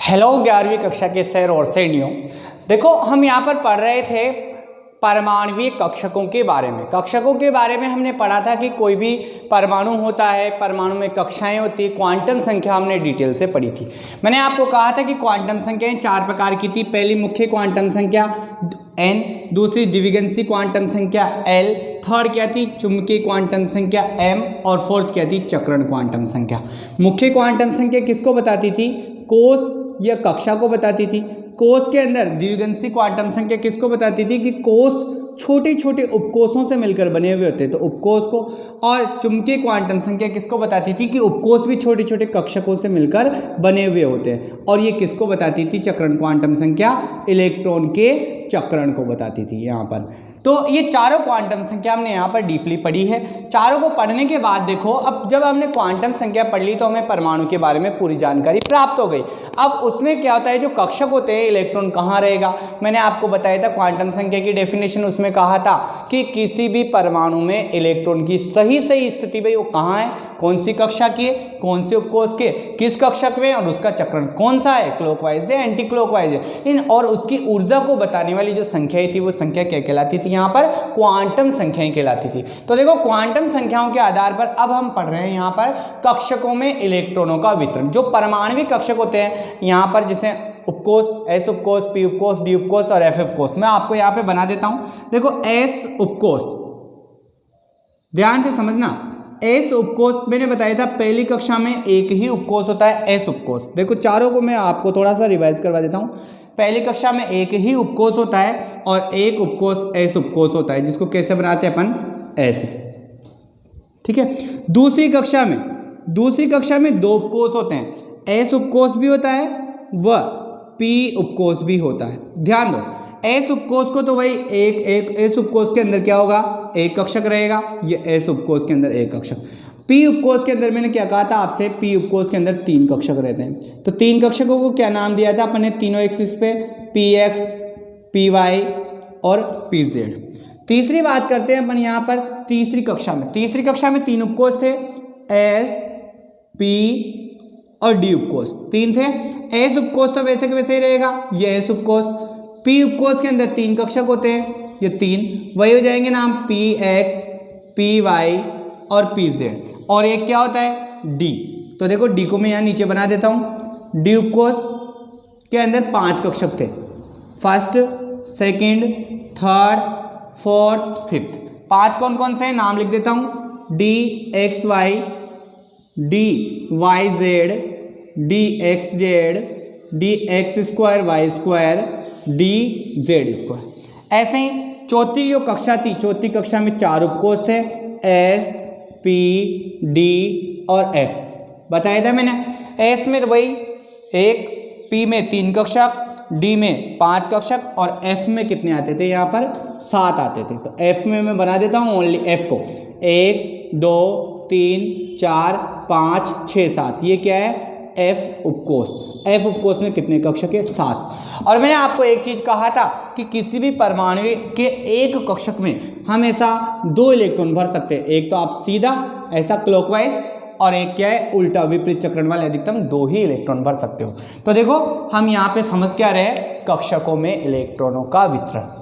Hello 11वीं कक्षा के सर और सहेलियों, देखो हम यहाँ पर पढ़ रहे थे परमाणुवीय कक्षकों के बारे में। कक्षकों के बारे में हमने पढ़ा था कि कोई भी परमाणु होता है, परमाणु में कक्षाएं होती है, क्वांटम संख्या हमने डिटेल से पढ़ी थी। मैंने आपको कहा था कि क्वांटम संख्याएं 4 प्रकार की थी। पहली मुख्य क्वांटम संख्या n, दूसरी द्विविंशी क्वांटम संख्या l, थर्ड क्या थी चुंबकीय क्वांटम संख्या m और फोर्थ क्या थी चक्रण क्वांटम संख्या। मुख्य क्वांटम संख्या किसको बताती थी? कोष या कक्षा को बताती थी। कोष के अंदर द्विविंशी क्वांटम संख्या किसको बताती थी कि कोष छोटे छोटे उपकोषों से मिलकर बने हुए होते हैं, तो उपकोष को। और चुंबकीय क्वांटम संख्या किसको बताती थी कि उपकोष भी छोटे छोटे कक्षकों से मिलकर बने हुए होते हैं। और ये किसको बताती थी? चक्रण क्वांटम संख्या इलेक्ट्रॉन के चक्रण को बताती थी यहाँ पर। तो ये चारों क्वांटम संख्या हमने यहाँ पर डीपली पढ़ी है। चारों को पढ़ने के बाद देखो, अब जब हमने क्वांटम संख्या पढ़ ली तो हमें परमाणु के बारे में पूरी जानकारी प्राप्त हो गई। अब उसमें क्या होता है, जो कक्षक होते हैं, इलेक्ट्रॉन कहाँ रहेगा, मैंने आपको बताया था क्वांटम संख्या की डेफिनेशन। उसमें कहा था कि किसी भी परमाणु में इलेक्ट्रॉन की सही स्थिति भाई वो कहाँ है, कौन सी कक्षा की है, कौन से उपकोष के, किस कक्षक में, और उसका चक्रण कौन सा है, क्लॉकवाइज है एंटी क्लॉकवाइज है, और उसकी ऊर्जा को बताने वाली जो संख्याएं थी वो संख्या क्या कहलाती थी? यहाँ पर क्वांटम संख्याएं कहलाती थी। तो देखो क्वांटम संख्याओं के आधार पर अब हम पढ़ रहे हैं यहाँ पर कक्षकों में इलेक्ट्रॉनों का वितरण। जो परमाणुविक कक्षक होते हैं यहाँ पर, जैसे उपकोष, एस उपकोष, पी उपकोष, डी उपकोष और एफ उपकोष, मैं आपको यहाँ पे बना देता हूँ। देखो एस उपकोष, ध्यान से समझना। एस उपकोष मैंने बताया था पहली कक्षा में एक ही उपकोष होता है, एस उपकोष। देखो चारों को मैं आपको थोड़ा सा रिवाइज करवा देता हूँ। पहली कक्षा में एक ही उपकोष होता है और एक उपकोष एस उपकोष होता है, जिसको कैसे बनाते हैं अपन? ऐसे, ठीक है। दूसरी कक्षा में दो उपकोष होते हैं, एस उपकोष भी होता है व पी उपकोष भी होता है। ध्यान दो, एस उपकोष को तो वही एक एस उपकोष के अंदर क्या होगा, एक कक्षक रहेगा, ये एस उपकोष के अंदर एक कक्षक। पी उपकोष के अंदर मैंने क्या कहा था आपसे, पी उपकोष के अंदर 3 कक्षक रहते हैं। तो 3 कक्षकों को क्या नाम दिया था अपन ने? तीनों एक्सिस पे, पी एक्स, पी वाई और पी जेड। तीसरी बात करते हैं अपन यहाँ पर तीसरी कक्षा में 3 उपकोष थे, एस, पी और डी उपकोष 3 थे। एस उपकोष तो वैसे के वैसे ही रहेगा, ये एस उपकोष। पी उपकोष के अंदर 3 कक्षक होते हैं, ये 3 वही हो जाएंगे नाम, पी एक्स, पी वाई और पी जेड। और एक क्या होता है? डी। तो देखो डी को मैं यहाँ नीचे बना देता हूँ। डी उपकोष के अंदर 5 कक्षक थे, first, second, third, fourth, fifth. 5 कौन कौन से हैं नाम लिख देता हूँ। D X Y, D Y Z, D X Z, D X square Y square, D Z square. ऐसे ही चौथी जो कक्षा थी, चौथी कक्षा में 4 उपकोष थे, एस, पी, डी और एफ। बताया था मैंने। एस में तो वही एक, पी में 3 कक्षक, डी में 5 कक्षक और एफ में कितने आते थे? यहाँ पर 7 आते थे। तो एफ में मैं बना देता हूँ ओनली एफ को, 1 2 3 4 5 6 7। ये क्या है? एफ उपकोष। एफ उपकोष में कितने कक्षक है? 7। और मैंने आपको एक चीज कहा था कि किसी भी परमाणु के एक कक्षक में हमेशा 2 इलेक्ट्रॉन भर सकते हैं। एक तो आप सीधा ऐसा क्लॉकवाइज, और एक क्या है? उल्टा विपरीत चक्रण वाले, अधिकतम 2 ही इलेक्ट्रॉन भर सकते हो। तो देखो हम यहाँ पे समझ क्या रहे, कक्षकों में इलेक्ट्रॉनों का वितरण।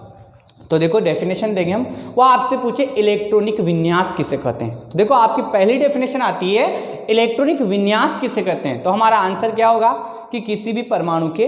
तो देखो डेफिनेशन देंगे हम, वो आपसे पूछे इलेक्ट्रॉनिक विन्यास किसे कहते हैं। तो देखो आपकी पहली डेफिनेशन आती है इलेक्ट्रॉनिक विन्यास किसे कहते हैं। तो हमारा आंसर क्या होगा कि किसी भी परमाणु के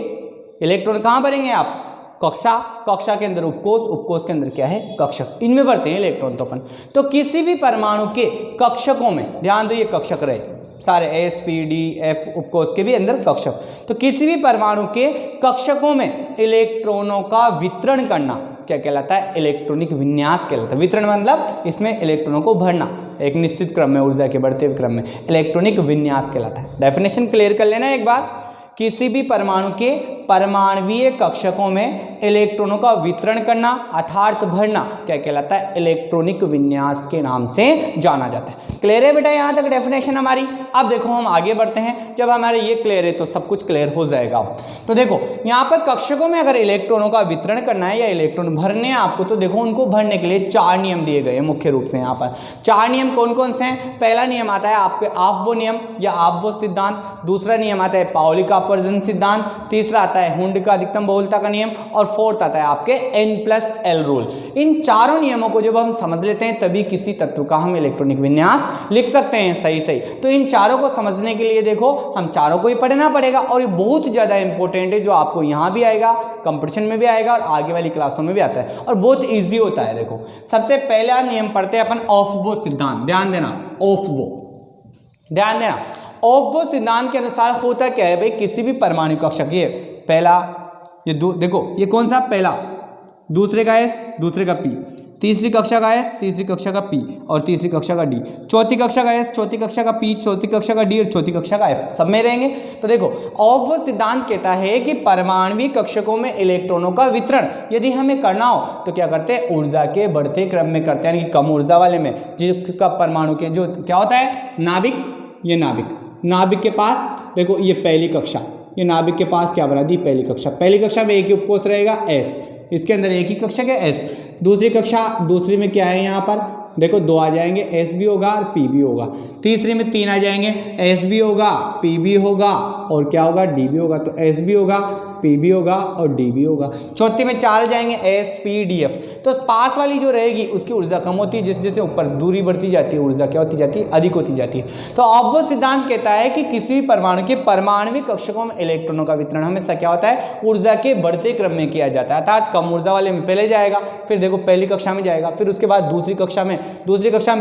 इलेक्ट्रॉन कहाँ भरेंगे आप? कक्षा के अंदर उपकोष, उपकोष के अंदर क्या है? कक्षक। इनमें भरते हैं इलेक्ट्रॉन तो अपन। तो किसी भी परमाणु के कक्षकों में, ध्यान दो ये कक्षक रहे सारे, एस, पी, डी, एफ उपकोष के भी अंदर कक्षक। तो किसी भी परमाणु के कक्षकों में इलेक्ट्रॉनों का वितरण करना क्या कहलाता है? इलेक्ट्रॉनिक विन्यास कहलाता है। वितरण मतलब इसमें इलेक्ट्रॉनों को भरना एक निश्चित क्रम में, ऊर्जा के बढ़ते हुए क्रम में, इलेक्ट्रॉनिक विन्यास कहलाता है। डेफिनेशन क्लियर कर लेना एक बार। किसी भी परमाणु के परमाणुीय कक्षकों में इलेक्ट्रॉनों का वितरण करना अर्थात भरना क्या कहलाता है? इलेक्ट्रॉनिक विन्यास के नाम से जाना जाता है। क्लियर है बेटा यहाँ तक डेफिनेशन हमारी? अब देखो हम आगे बढ़ते हैं। जब हमारे ये क्लियर है तो सब कुछ क्लियर हो जाएगा। तो देखो यहाँ पर कक्षकों में अगर इलेक्ट्रॉनों का वितरण करना है या इलेक्ट्रॉन भरने हैं आपको, तो देखो उनको भरने के लिए 4 नियम दिए गए हैं मुख्य रूप से। यहाँ पर 4 नियम कौन कौन से हैं? पहला नियम आता है आपके ऑफ-बो नियम या ऑफ-बो सिद्धांत, दूसरा नियम आता है पाउली का अपवर्जन सिद्धांत, तीसरा आता है हुंड का अधिकतम बहुलता का नियम, और फोर्थ आता है आपके N+L रूल। इन चारों नियमों को जब हम समझ लेते हैं तभी किसी तत्व का हम इलेक्ट्रॉनिक विन्यास लिख सकते हैं। सही सही। तो इन चारों को समझने के लिए देखो हम चारों को ही पढ़ना पड़ेगा, और ये बहुत ज़्यादा इंपॉर्टेंट है, जो आपको यहाँ भी आएगा, कंपटीशन में भी आएगा और आगे वाली क्लासों में भी आता है, और बहुत ईजी होता है। देखो सबसे पहला नियम पढ़ते हैं अपन ऑफ-बो सिद्धांत। ध्यान देना, ऑफ-बो, ध्यान देना। ऑफ-बो सिद्धांत के अनुसार होता क्या है भाई, किसी भी परमाणु कक्षक, ये पहला, ये देखो ये कौन सा? पहला, दूसरे का S, दूसरे का P, तीसरी कक्षा का S, तीसरी कक्षा का P और तीसरी कक्षा का D, चौथी कक्षा का S, चौथी कक्षा का P, चौथी कक्षा का D और चौथी कक्षा का F, सब में रहेंगे। तो देखो ऑफ-बो सिद्धांत कहता है कि परमाणुीय कक्षकों में इलेक्ट्रॉनों का वितरण यदि हमें करना हो तो क्या करते हैं? ऊर्जा के बढ़ते क्रम में करते हैं, यानी कि कम ऊर्जा वाले में, जिसका परमाणु के जो क्या होता है? नाभिक, ये नाभिक के पास देखो ये पहली कक्षा, ये नाभिक के पास क्या बना दी? पहली कक्षा। पहली कक्षा में एक ही उपकोष रहेगा S, इसके अंदर एक ही कक्षा है S। दूसरी कक्षा, दूसरी में क्या है? यहाँ पर देखो 2 आ जाएंगे, S भी होगा और P भी होगा। तीसरी में 3 आ जाएंगे, S भी होगा, P भी होगा और क्या होगा? D भी होगा। तो S भी होगा, P भी होगा और D भी होगा। चौथी में 4 जाएंगे, S, P, D, F। तो पास वाली जो रहेगी उसकी ऊर्जा कम होती है, जैसे ऊपर दूरी बढ़ती जाती है ऊर्जा क्या होती जाती है? अधिक होती जाती है। तो ऑफ-बो सिद्धांत कहता है कि किसी भी परमाणु के परमाणुविक कक्षकों में इलेक्ट्रॉनों का वितरण हमेशा क्या होता है? ऊर्जा के बढ़ते क्रम में किया जाता है, अर्थात कम ऊर्जा वाले में पहले जाएगा, फिर देखो पहली कक्षा में जाएगा, फिर उसके बाद दूसरी कक्षा में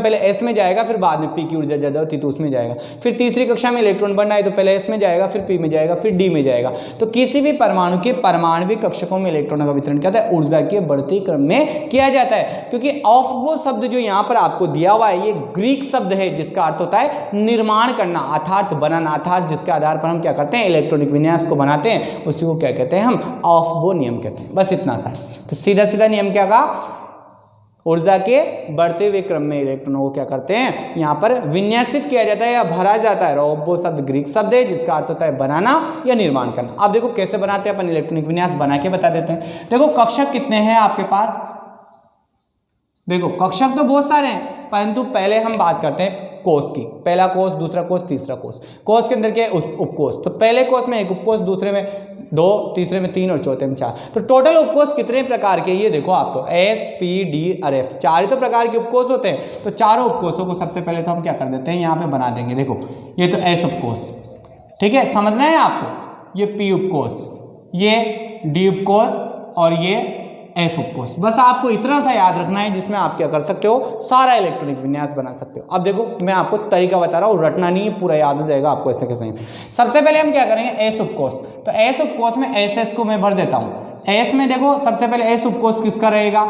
पहले S में जाएगा, फिर बाद में P की ऊर्जा ज़्यादा होती है तो उसमें जाएगा, फिर तीसरी कक्षा में इलेक्ट्रॉन बनना है तो पहले S में जाएगा, फिर P में जाएगा, फिर D में जाएगा। तो किसी भी परमाणु के परमाणुविक कक्षकों में इलेक्ट्रॉनों का वितरण क्या होता है? ऊर्जा के बढ़ते क्रम में किया जाता है। क्योंकि ऑफ-बो शब्द जो यहाँ पर आपको दिया हुआ है ये ग्रीक शब्द है, जिसका अर्थ होता है निर्माण करना, अर्थात बनाना, अर्थात जिसके आधार पर हम क्या करते हैं? इलेक्ट्रॉनिक विन्यास को बनाते हैं, उसी को क्या कहते हैं? हम ऑफ-बो नियम कहते हैं। बस इतना सा। तो सीधा सीधा नियम क्या कहा? ऊर्जा के बढ़ते हुए क्रम में इलेक्ट्रॉनों को क्या करते हैं? यहाँ पर विन्यासित किया जाता है या भरा जाता है। ऑफ-बो शब्द ग्रीक शब्द है जिसका अर्थ होता है बनाना या निर्माण करना। अब देखो कैसे बनाते हैं अपन इलेक्ट्रॉनिक विन्यास, बना के बता देते हैं। देखो कक्षक कितने हैं आपके पास? देखो कक्षक तो बहुत सारे हैं, परंतु पहले हम बात करते हैं कोष की। पहला कोष, दूसरा कोष, तीसरा कोष। कोष के अंदर क्या है? उपकोष। तो पहले कोष में 1 उपकोष, दूसरे में 2, तीसरे में 3 और चौथे में 4। तो टोटल उपकोष कितने प्रकार के? ये देखो आप तो S, P, D और F, 4 ही तो प्रकार के उपकोष होते हैं। तो चारों उपकोषों को सबसे पहले तो हम क्या कर देते हैं? यहाँ पे बना देंगे। देखो ये तो S उपकोष, ठीक है, समझना है आपको। ये P उपकोष, ये D उपकोष और ये F उपकोष। बस आपको इतना सा याद रखना है जिसमें आप क्या कर सकते हो? सारा इलेक्ट्रॉनिक विन्यास बना सकते हो। अब देखो मैं आपको तरीका बता रहा हूँ, रटना नहीं है, पूरा याद हो जाएगा आपको ऐसे कैसे। सबसे पहले हम क्या करेंगे? S उपकोष। तो S उपकोष में SS को मैं भर देता हूँ। S में देखो सबसे पहले S उपकोष किसका रहेगा?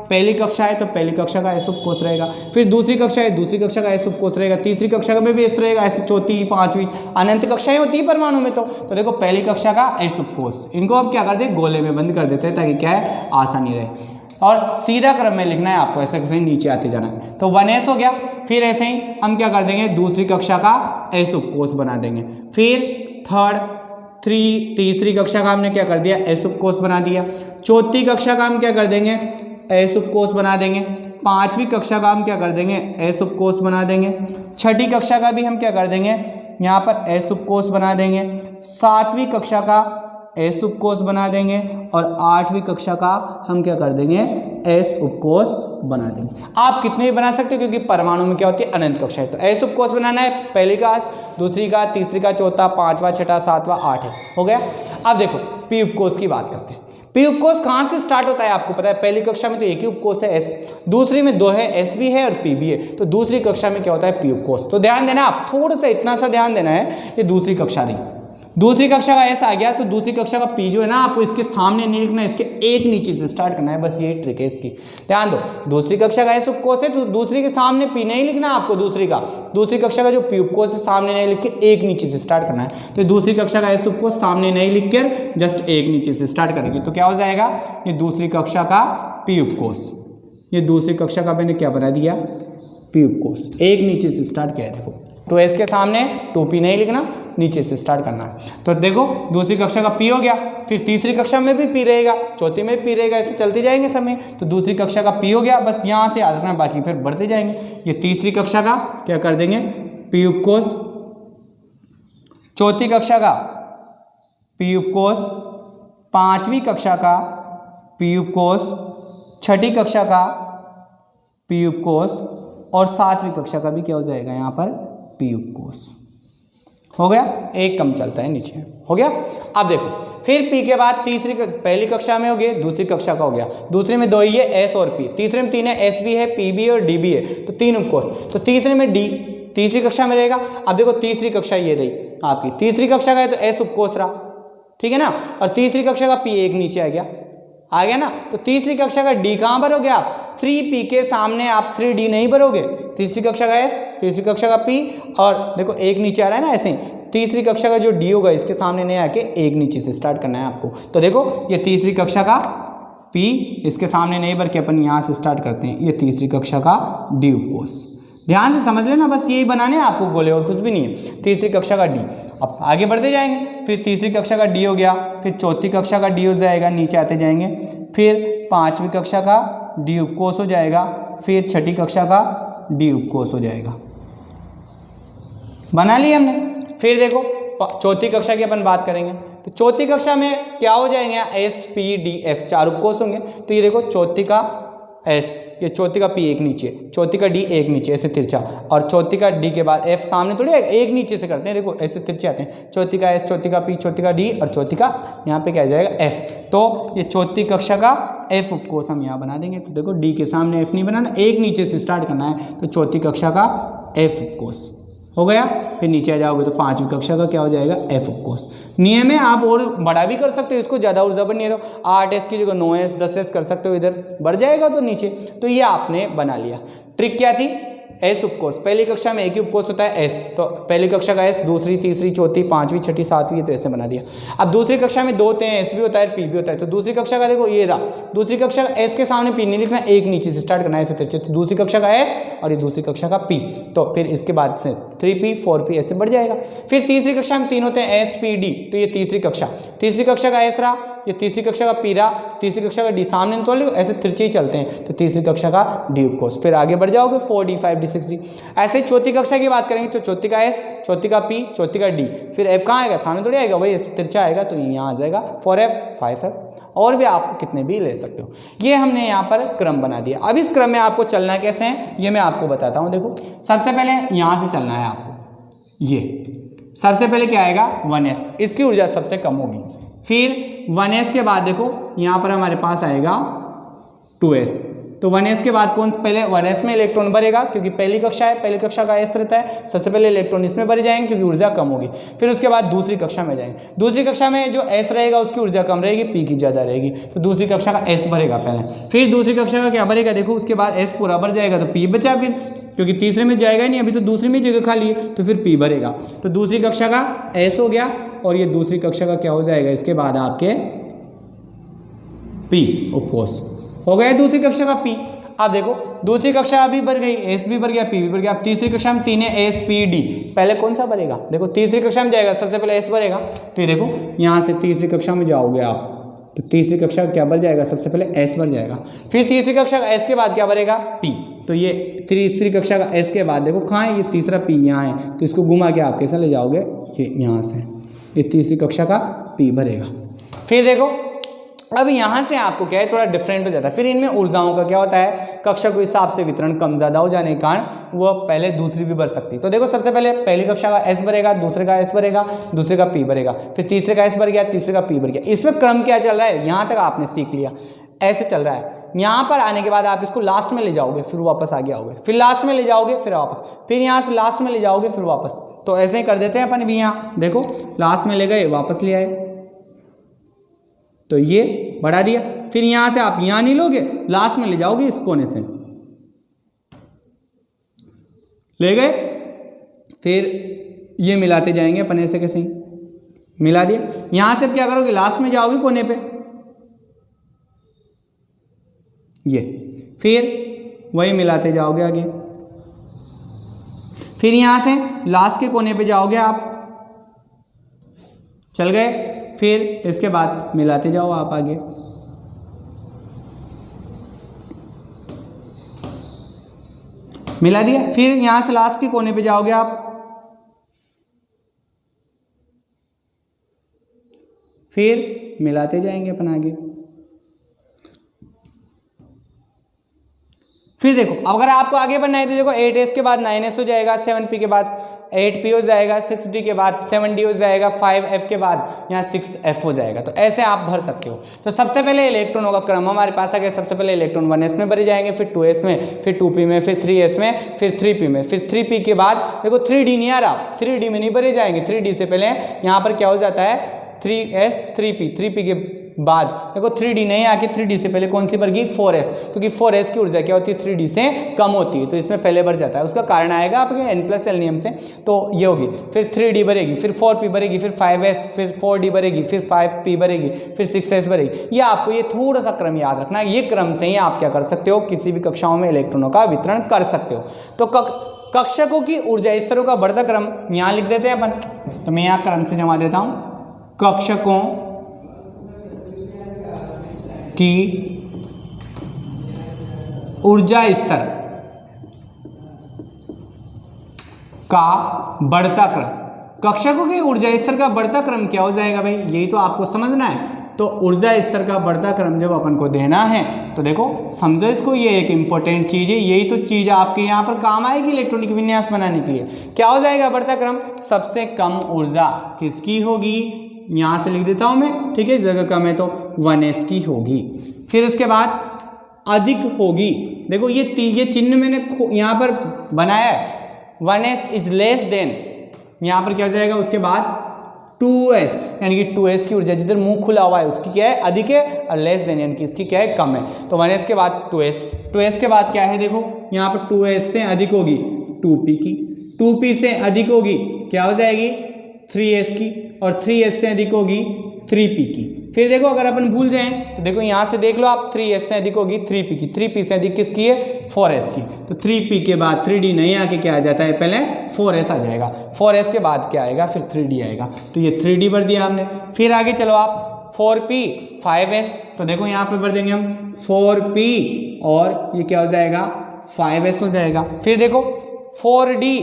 पहली कक्षा है तो पहली कक्षा का S उपकोष रहेगा, फिर दूसरी कक्षा है दूसरी कक्षा का S उपकोष रहेगा, तीसरी कक्षा में भी S रहेगा, ऐसे चौथी, पांचवी, अनंत कक्षाएं होती है परमाणु में। तो देखो पहली कक्षा का S उपकोष, इनको अब क्या करते हैं? गोले में बंद कर देते हैं ताकि क्या है? आसानी रहे, और सीधा क्रम में लिखना है आपको, ऐसे कैसे नीचे आते जाना है। तो 1S हो गया। फिर ऐसे ही हम क्या कर देंगे? दूसरी कक्षा का S उपकोष बना देंगे, फिर तीसरी कक्षा का हमने क्या कर दिया? S उपकोष बना दिया। चौथी कक्षा का हम क्या कर देंगे? S उपकोष बना देंगे। पांचवी कक्षा का हम क्या कर देंगे? S उपकोष बना देंगे। छठी कक्षा का भी हम क्या कर देंगे? यहाँ पर S उपकोष बना देंगे। सातवीं कक्षा का S उपकोष बना देंगे और आठवीं कक्षा का हम क्या कर देंगे? S उपकोष बना देंगे। आप कितने भी बना सकते हो क्योंकि परमाणु में क्या होती है? अनंत कक्षा है। तो S उपकोष बनाना है, पहली का, दूसरी का, तीसरी का, चौथा, पांचवा, छठा, सातवां, 8 है, हो गया। अब देखो P उपकोष की बात करते हैं। P उपकोष कहाँ से स्टार्ट होता है आपको पता है? पहली कक्षा में तो एक ही उपकोष है S, दूसरी में 2 है, S भी है और P भी है। तो दूसरी कक्षा में क्या होता है? P उपकोष। तो ध्यान देना, आप थोड़ा सा इतना सा ध्यान देना है, ये दूसरी कक्षा रही। दूसरी कक्षा का एस आ गया तो दूसरी कक्षा का पी जो है ना आपको इसके सामने नहीं लिखना, इसके एक नीचे से स्टार्ट करना है, बस ये ट्रिक है इसकी। ध्यान दो, दूसरी कक्षा का एस उपकोष है तो दूसरी के सामने पी नहीं लिखना आपको, दूसरी कक्षा का जो पी उपकोष है सामने नहीं लिख के एक नीचे से स्टार्ट करना है। तो दूसरी कक्षा का एस उपकोष सामने नहीं लिख कर जस्ट एक नीचे से स्टार्ट करेंगे तो क्या हो जाएगा, ये दूसरी कक्षा का पी उपकोष, ये दूसरी कक्षा का मैंने क्या बना दिया, पी उपकोष, एक नीचे से स्टार्ट किया है। देखो तो इसके सामने 2p नहीं लिखना, नीचे से स्टार्ट करना है। तो देखो दूसरी कक्षा का p हो गया, फिर तीसरी कक्षा में भी p रहेगा, चौथी में भी p रहेगा, ऐसे चलते जाएंगे समय। तो दूसरी कक्षा का p हो गया, बस यहाँ से याद रखना, बाकी फिर बढ़ते जाएंगे। ये तीसरी कक्षा का क्या कर देंगे, p उपकोष, चौथी कक्षा का p उपकोष, पांचवी कक्षा का p उपकोष, छठी कक्षा का p उपकोष और सातवीं कक्षा का भी क्या हो जाएगा यहाँ पर p उपकोष। हो गया, एक कम चलता है नीचे, हो गया। अब देखो फिर p के बाद तीसरी, पहली कक्षा में हो गया, दूसरी कक्षा का हो गया, दूसरे में 2 ही है s और p, तीसरे में 3 है, s भी है, p भी है और d भी है, तो 3 उपकोष। तो तीसरे में d तीसरी कक्षा में रहेगा। अब देखो तीसरी कक्षा ये रही आपकी, तीसरी कक्षा का है तो s उपकोष रहा, ठीक है ना, और तीसरी कक्षा का p एक नीचे आ गया ना। तो तीसरी कक्षा का d कहाँ भरोगे आप, 3p के सामने आप 3d नहीं भरोगे, तीसरी कक्षा का s, तीसरी कक्षा का p और देखो एक नीचे आ रहा है ना, ऐसे तीसरी कक्षा का जो d होगा इसके सामने नहीं आके एक नीचे से स्टार्ट करना है आपको। तो देखो ये तीसरी कक्षा का p, इसके सामने नहीं भर के अपन यहाँ से स्टार्ट करते हैं, ये तीसरी कक्षा का d उपकोष। ध्यान से समझ लेना, बस यही बनाने हैं आपको गोले, और कुछ भी नहीं है। तीसरी कक्षा का d, अब आगे बढ़ते जाएंगे, फिर तीसरी कक्षा का d हो गया, फिर चौथी कक्षा का d हो जाएगा, नीचे आते जाएंगे, फिर पांचवी कक्षा का d उपकोष हो जाएगा, फिर छठी कक्षा का d उपकोष हो जाएगा। बना लिया हमने। फिर देखो चौथी कक्षा की अपन बात करेंगे, तो चौथी कक्षा में क्या हो जाएंगे, s p d f 4 उपकोष होंगे। तो ये देखो चौथी का s, ये चौथी का p एक नीचे, चौथी का d एक नीचे, ऐसे तिरछा, और चौथी का d के बाद f सामने थोड़ी एक नीचे से करते हैं, देखो ऐसे तिरछे आते हैं, चौथी का s, चौथी का p, चौथी का d और चौथी का यहाँ पे क्या आ जाएगा f। तो ये चौथी कक्षा का f उपकोष हम यहाँ बना देंगे। तो देखो d के सामने f नहीं बनाना, एक नीचे से स्टार्ट करना है, तो चौथी कक्षा का f उपकोष हो गया। फिर नीचे आ जाओगे तो पांचवी कक्षा का क्या हो जाएगा, f उपकोष। नियम है, आप और बड़ा भी कर सकते हो इसको, ज़्यादा और ज़बर नहीं रहो, 8s की जगह 9s 10s कर सकते हो, इधर बढ़ जाएगा तो नीचे। तो ये आपने बना लिया। ट्रिक क्या थी, s उपकोष, पहली कक्षा में एक ही उपकोष होता है s, तो पहली कक्षा का s, दूसरी तीसरी चौथी पांचवी छठी सातवीं, तो ऐसे बना दिया। अब दूसरी कक्षा में 2 होते हैं, s भी होता है p भी होता है, तो दूसरी कक्षा का देखो ये रहा, दूसरी कक्षा का s के सामने p नहीं लिखना, एक नीचे से स्टार्ट करना है ऐसे तिरछे, तो दूसरी कक्षा का s और ये दूसरी कक्षा का p, तो फिर इसके बाद से 3p 4p ऐसे बढ़ जाएगा। फिर तीसरी कक्षा में 3 होते हैं s p d, तो ये तीसरी कक्षा का s रहा, ये तीसरी कक्षा का p रहा, तीसरी कक्षा का d सामने तो लिखो, ऐसे तिरछे ही चलते हैं, तो तीसरी कक्षा का d उपकोष। फिर आगे बढ़ जाओगे 4d 5d 6d। ऐसे ही चौथी कक्षा की बात करेंगे, तो चौथी का s, चौथी का p, चौथी का d, फिर f कहाँ आएगा, सामने थोड़ी आएगा, वही ऐसे तिरछा आएगा, तो यहाँ आ जाएगा 4f 5f, और भी आप कितने भी ले सकते हो। ये हमने यहाँ पर क्रम बना दिया। अब इस क्रम में आपको चलना कैसे है ये मैं आपको बताता हूँ। देखो सबसे पहले यहाँ से चलना है आपको, ये सबसे पहले क्या आएगा 1s, इसकी ऊर्जा सबसे कम होगी। फिर 1s के बाद देखो यहाँ पर हमारे पास आएगा 2s, तो 1s के बाद कौन, पहले 1s में इलेक्ट्रॉन भरेगा क्योंकि पहली कक्षा है, पहली कक्षा का s रहता है, सबसे पहले इलेक्ट्रॉन इसमें भरे जाएंगे क्योंकि ऊर्जा कम होगी। फिर उसके बाद दूसरी कक्षा में जाएंगे, दूसरी कक्षा में जो s रहेगा उसकी ऊर्जा कम रहेगी, p की ज़्यादा रहेगी, तो दूसरी कक्षा का s भरेगा पहले। फिर दूसरी कक्षा का क्या भरेगा, देखो उसके बाद s पूरा भर जाएगा तो p बचा, फिर क्योंकि तीसरे में जाएगा ही नहीं, अभी तो दूसरी में जगह खाली है, तो फिर p भरेगा। तो दूसरी कक्षा का s हो गया, और ये दूसरी कक्षा का क्या हो जाएगा, इसके बाद आपके p उपकोष हो गया, दूसरी कक्षा का p। अब देखो दूसरी कक्षा अभी भर गई, s भी भर गया, p भी भर गया। अब तीसरी कक्षा में 3 है, s p d, पहले कौन सा भरेगा, देखो तीसरी कक्षा में जाएगा सबसे पहले s भरेगा, तो ये देखो यहाँ से तीसरी कक्षा में जाओगे आप, तो तीसरी कक्षा का क्या भर जाएगा, सबसे पहले s भर जाएगा। फिर तीसरी कक्षा का s के बाद क्या भरेगा, p, तो ये तीसरी कक्षा का s के बाद देखो कहाँ है, ये तीसरा p यहाँ है, तो इसको घुमा के आप कैसे ले जाओगे, ये यहाँ से, ये तीसरी कक्षा का p भरेगा। फिर देखो अब यहाँ से आपको क्या है थोड़ा डिफरेंट हो जाता है। फिर इनमें ऊर्जाओं का क्या होता है, कक्षा के हिसाब से वितरण कम ज़्यादा हो जाने के कारण वो पहले दूसरी भी भर सकती है। तो देखो सबसे पहले पहली कक्षा का s भरेगा, दूसरे का s भरेगा, दूसरे का p भरेगा, फिर तीसरे का s भर गया, तीसरे का p भर गया। इसमें क्रम क्या चल रहा है, यहाँ तक आपने सीख लिया, ऐसे चल रहा है। यहाँ पर आने के बाद आप इसको लास्ट में ले जाओगे, फिर वापस आगे आओगे, फिर लास्ट में ले जाओगे, फिर वापस, फिर यहाँ से लास्ट में ले जाओगे, फिर वापस, तो ऐसे ही कर देते हैं अपन भी यहाँ, देखो लास्ट में ले गए वापस ले आए, तो ये बढ़ा दिया। फिर यहाँ से आप यहाँ नहीं लोगे, लास्ट में ले जाओगे इस कोने से, ले गए, फिर ये मिलाते जाएंगे अपन ऐसे कैसे, मिला दिया। यहाँ से क्या करोगे, लास्ट में जाओगे कोने पे, ये फिर वही मिलाते जाओगे आगे। फिर यहाँ से लास्ट के कोने पे जाओगे आप, चल गए, फिर इसके बाद मिलाते जाओ आप आगे। मिला दिया। फिर यहाँ से लास्ट के कोने पे जाओगे आप, फिर मिलाते जाएंगे अपन आगे। फिर देखो अगर आपको आगे बढ़ना है तो देखो 8s के बाद 9s हो जाएगा, 7p के बाद 8p हो जाएगा, 6d के बाद 7d हो जाएगा, 5f के बाद यहाँ 6f हो जाएगा। तो ऐसे आप भर सकते हो। तो सबसे पहले इलेक्ट्रॉनों का क्रम हमारे पास आ गया। सबसे पहले इलेक्ट्रॉन 1s में भरे जाएंगे, फिर 2s में, फिर 2p में, फिर 3s में, फिर 3p में, फिर 3p के बाद देखो 3d नहीं आ रहा, 3d में नहीं भरे जाएंगे। 3d से पहले यहाँ पर क्या हो जाता है 3s 3p, 3p के बाद देखो 3d नहीं आके 3d से पहले कौन सी बढ़ेगी 4s, क्योंकि 4s की ऊर्जा क्या होती है 3d से कम होती है, तो इसमें पहले बढ़ जाता है। उसका कारण आएगा आपके n+l नियम से, तो ये होगी। फिर 3d बढ़ेगी, फिर 4p बढ़ेगी, फिर 5s, फिर 4d बढ़ेगी, फिर 5p बढ़ेगी, फिर 6s बढ़ेगी। ये आपको ये थोड़ा सा क्रम याद रखना है। ये क्रम से ही आप क्या कर सकते हो, किसी भी कक्षाओं में इलेक्ट्रॉनों का वितरण कर सकते हो। तो कक्षकों की ऊर्जा इस तरह का बढ़ता क्रम यहाँ लिख देते हैं अपन, तो मैं यहाँ क्रम से जमा देता हूँ। कक्षकों की ऊर्जा स्तर का बढ़ता क्रम। कक्षकों के ऊर्जा स्तर का बढ़ता क्रम क्या हो जाएगा भाई, यही तो आपको समझना है। तो ऊर्जा स्तर का बढ़ता क्रम जब अपन को देना है तो देखो समझो इसको, ये एक इंपॉर्टेंट चीज है, यही तो चीज आपके यहाँ पर काम आएगी इलेक्ट्रॉनिक विन्यास बनाने के लिए। क्या हो जाएगा बढ़ता क्रम, सबसे कम ऊर्जा किसकी होगी, यहाँ से लिख देता हूँ मैं, ठीक है, जगह कम है तो 1s की होगी। फिर उसके बाद अधिक होगी, देखो ये चिन्ह मैंने यहाँ पर बनाया है, 1s इज लेस देन, यहाँ पर क्या हो जाएगा उसके बाद 2s, यानी कि 2s की ऊर्जा जिधर मुंह खुला हुआ है उसकी क्या है अधिक है, और लेस देन यानी कि इसकी क्या है कम है। तो 1s के बाद 2s के बाद क्या है, देखो यहाँ पर 2s से अधिक होगी 2p की, 2p से अधिक होगी क्या हो जाएगी 3s की, और 3s से अधिक होगी 3p की। फिर देखो अगर अपन भूल जाएं तो देखो यहाँ से देख लो आप, 3s से अधिक होगी 3p की, 3p से अधिक किसकी है 4s की। तो 3p के बाद 3d नहीं आके क्या आ जाता है, पहले 4s आ जाएगा, 4s के बाद क्या आएगा फिर 3d आएगा। तो ये 3d भर दिया हमने। फिर आगे चलो आप 4p 5s, तो देखो यहाँ पे भर देंगे हम 4p और ये क्या हो जाएगा 5s हो जाएगा। फिर देखो 4d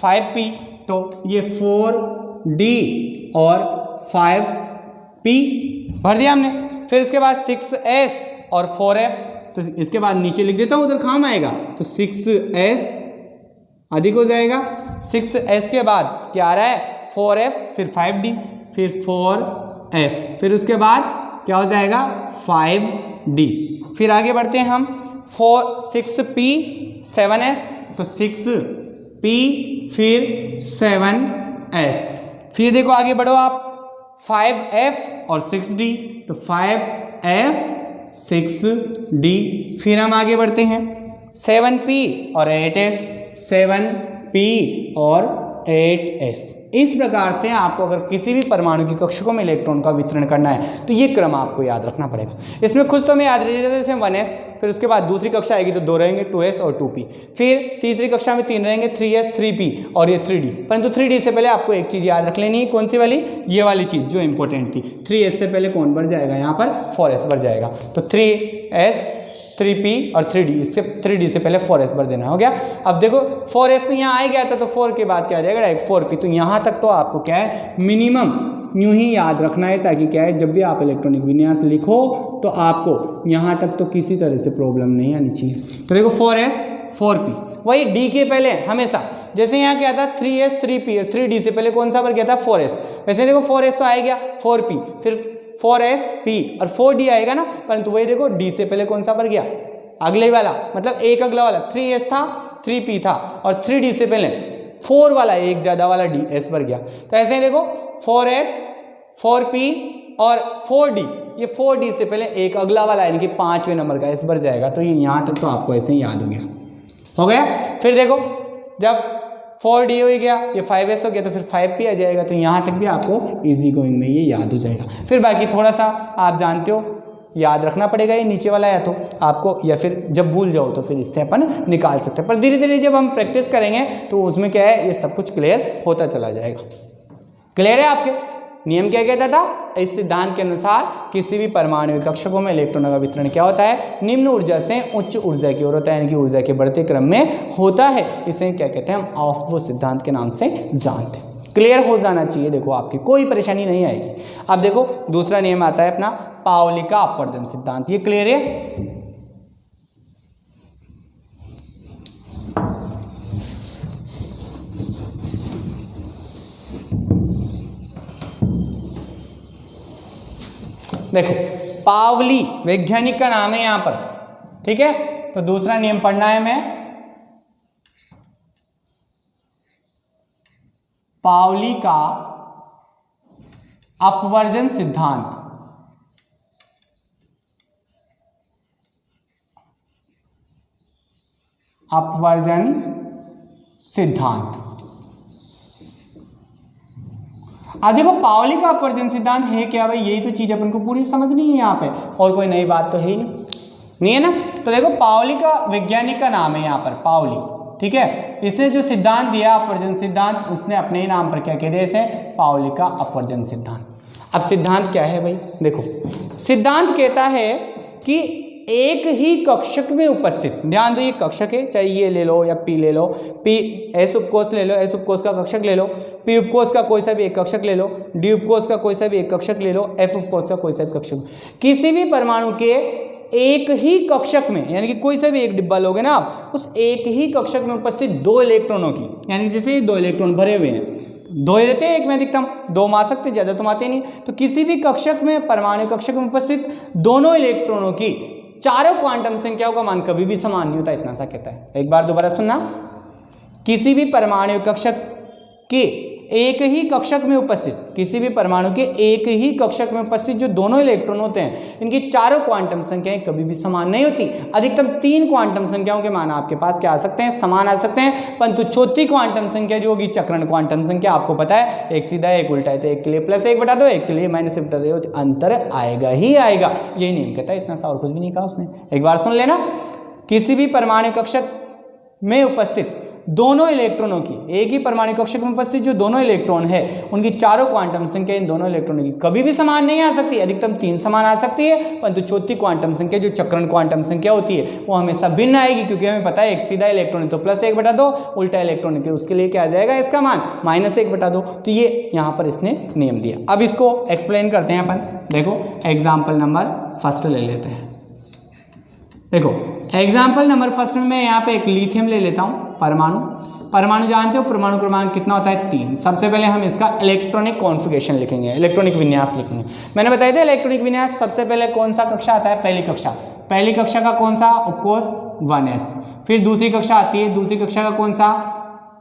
5p, तो ये 4d और 5p भर दिया हमने। फिर इसके बाद 6s और 4f, तो इसके बाद नीचे लिख देता हूँ उधर काम आएगा, तो 6s अधिक हो जाएगा। 6s के बाद क्या आ रहा है 4f, फिर 5d, फिर 4f, फिर उसके बाद क्या हो जाएगा 5d। फिर आगे बढ़ते हैं हम 6p 7s, तो 6p फिर 7s। फिर देखो आगे बढ़ो आप 5f और 6d, तो 5f 6d। फिर हम आगे बढ़ते हैं 7p और 8s, 7p और 8s। इस प्रकार से आपको अगर किसी भी परमाणु की कक्षकों में इलेक्ट्रॉन का वितरण करना है तो ये क्रम आपको याद रखना पड़ेगा। इसमें कुछ तो मैं याद रह जाता है, जैसे 1s, फिर उसके बाद दूसरी कक्षा आएगी तो 2 रहेंगे 2s और 2p, फिर तीसरी कक्षा में 3 रहेंगे 3s 3p और ये 3d। परंतु 3d से पहले आपको एक चीज़ याद रख लेनी है, कौन सी वाली, ये वाली चीज़ जो इंपॉर्टेंट थी। 3s से पहले कौन बढ़ जाएगा, यहाँ पर 4s बढ़ जाएगा, तो 3s 3p और 3d, इससे 3d से पहले 4s भर देना हो गया। अब देखो 4s तो यहाँ आ गया था, तो 4 के बाद क्या आ जाएगा डायरेक्ट 4p। तो यहाँ तक तो आपको क्या है मिनिमम यूं ही याद रखना है, ताकि क्या है जब भी आप इलेक्ट्रॉनिक विन्यास लिखो तो आपको यहाँ तक तो किसी तरह से प्रॉब्लम नहीं आनी चाहिए। तो देखो 4s 4p, वही d के पहले हमेशा, जैसे यहाँ क्या था 3s 3p और 3d से पहले कौन सा भर गया था 4s, वैसे देखो 4s तो आ गया 4p, फिर 4sp और 4d आएगा ना, परंतु वही देखो d से पहले कौन सा भर गया अगले वाला, मतलब एक अगला वाला 3s था 3p था और 3d से पहले 4 वाला एक ज़्यादा वाला डी एस भर गया। तो ऐसे ही देखो 4s 4p और 4d, ये 4d से पहले एक अगला वाला यानी कि 5वें नंबर का एस भर जाएगा। तो ये यहाँ तक तो आपको ऐसे ही याद हो गया। फिर देखो जब 4d हो गया, ये 5s हो गया, तो फिर 5p आ जाएगा। तो यहाँ तक भी आपको इजी गोइंग में ये याद हो जाएगा। फिर बाकी थोड़ा सा आप जानते हो याद रखना पड़ेगा ये नीचे वाला, या तो आपको, या फिर जब भूल जाओ तो फिर इससे अपन निकाल सकते हैं। पर धीरे धीरे जब हम प्रैक्टिस करेंगे तो उसमें क्या है, ये सब कुछ क्लियर होता चला जाएगा। क्लियर है आपके? नियम क्या कहता था? इस सिद्धांत के अनुसार किसी भी परमाणु कक्षकों में इलेक्ट्रॉनों का वितरण क्या होता है, निम्न ऊर्जा से उच्च ऊर्जा की ओर होता है, यानी कि ऊर्जा के बढ़ते क्रम में होता है। इसे क्या कहते हैं, हम ऑफ सिद्धांत के नाम से जानते हैं। क्लियर हो जाना चाहिए, देखो आपकी कोई परेशानी नहीं आएगी। अब देखो दूसरा नियम आता है अपना पाउली का अपवर्जन सिद्धांत। ये क्लियर है? देखो पावली वैज्ञानिक का नाम है यहां पर, ठीक है। तो दूसरा नियम पढ़ना है हमें, पावली का अपवर्जन सिद्धांत। अपवर्जन सिद्धांत। अब देखो पावली का अपवर्जन सिद्धांत है क्या भाई, यही तो चीज अपन को पूरी समझनी है यहाँ पे, और कोई नई बात तो है ही नहीं है ना। तो देखो पावली का वैज्ञानिक का नाम है यहाँ पर पावली, ठीक है। इसने जो सिद्धांत दिया अपवर्जन सिद्धांत, उसने अपने ही नाम पर क्या कह दिया इसे, पावली का अपवर्जन सिद्धांत। अब सिद्धांत क्या है भाई, देखो सिद्धांत कहता है कि एक ही कक्षक में उपस्थित, ध्यान दो ये कक्षक है, चाहे ये ले लो या पी ले लो, पी एस उपकोष ले लो, एस उपकोष का कक्षक ले लो, पी उपकोष का कोई सा भी एक कक्षक ले लो, डी उपकोष का कोई सा भी एक कक्षक ले लो, एफ उपकोष का कोई सा भी कक्षक, किसी भी परमाणु के एक ही कक्षक में, यानी कि कोई सा भी एक डिब्बा लोगे ना आप, उस एक ही कक्षक में उपस्थित दो इलेक्ट्रॉनों की, यानी जैसे दो इलेक्ट्रॉन भरे हुए हैं, दो ही रहते हैं एक में अधिकतम, दो में आ सकते, ज्यादा तो आते नहीं। तो किसी भी कक्षक में, परमाणु कक्षक में उपस्थित दोनों इलेक्ट्रॉनों की चारों क्वांटम संख्याओं का मान कभी भी समान नहीं होता, इतना सा कहता है। एक बार दोबारा सुनना, किसी भी परमाणु कक्षक के एक ही कक्षक में उपस्थित, किसी भी परमाणु के एक ही कक्षक में उपस्थित जो दोनों इलेक्ट्रॉन होते हैं, इनकी चारों क्वांटम संख्याएं कभी भी समान नहीं होती। अधिकतम 3 क्वांटम संख्याओं के मान आपके पास क्या आ सकते हैं, समान आ सकते हैं, परंतु चौथी क्वांटम संख्या जो होगी चक्रण क्वांटम संख्या, आपको पता है एक सीधा एक उल्टा है, तो एक के लिए +1 बटा दो, एक के लिए -1 बटा दो, अंतर आएगा ही आएगा, यही नियम कहता है, इतना सा और कुछ भी नहीं कहा उसने। एक बार सुन लेना, किसी भी परमाणु कक्षक में उपस्थित दोनों इलेक्ट्रॉनों की, एक ही परमाणु कक्षक में उपस्थित जो दोनों इलेक्ट्रॉन है, उनकी चारों क्वांटम संख्या इन दोनों इलेक्ट्रॉनों की कभी भी समान नहीं आ सकती, अधिकतम 3 समान आ सकती है, परंतु चौथी क्वांटम संख्या जो चक्रण क्वांटम संख्या होती है वो हमेशा भिन्न आएगी, क्योंकि हमें पता है एक सीधा इलेक्ट्रॉन है तो +1 बटा दो, उल्टा इलेक्ट्रॉन है उसके लिए क्या आ जाएगा इसका मान -1 बटा दो। तो ये यहाँ पर इसने नियम दिया। अब इसको एक्सप्लेन करते हैं अपन। देखो एग्जाम्पल नंबर फर्स्ट ले लेते हैं। देखो एग्जाम्पल नंबर फर्स्ट में मैं यहाँ पे एक लिथियम ले लेता हूँ, परमाणु जानते हो, परमाणु क्रमांक कितना होता है 3। सबसे पहले हम इसका इलेक्ट्रॉनिक कॉन्फ़िगरेशन लिखेंगे, इलेक्ट्रॉनिक विन्यास लिखेंगे। मैंने बताया था इलेक्ट्रॉनिक विन्यास सबसे पहले कौन सा कक्षा आता है, पहली कक्षा का कौन सा उपकोष 1s, फिर दूसरी कक्षा आती है, दूसरी कक्षा का कौन सा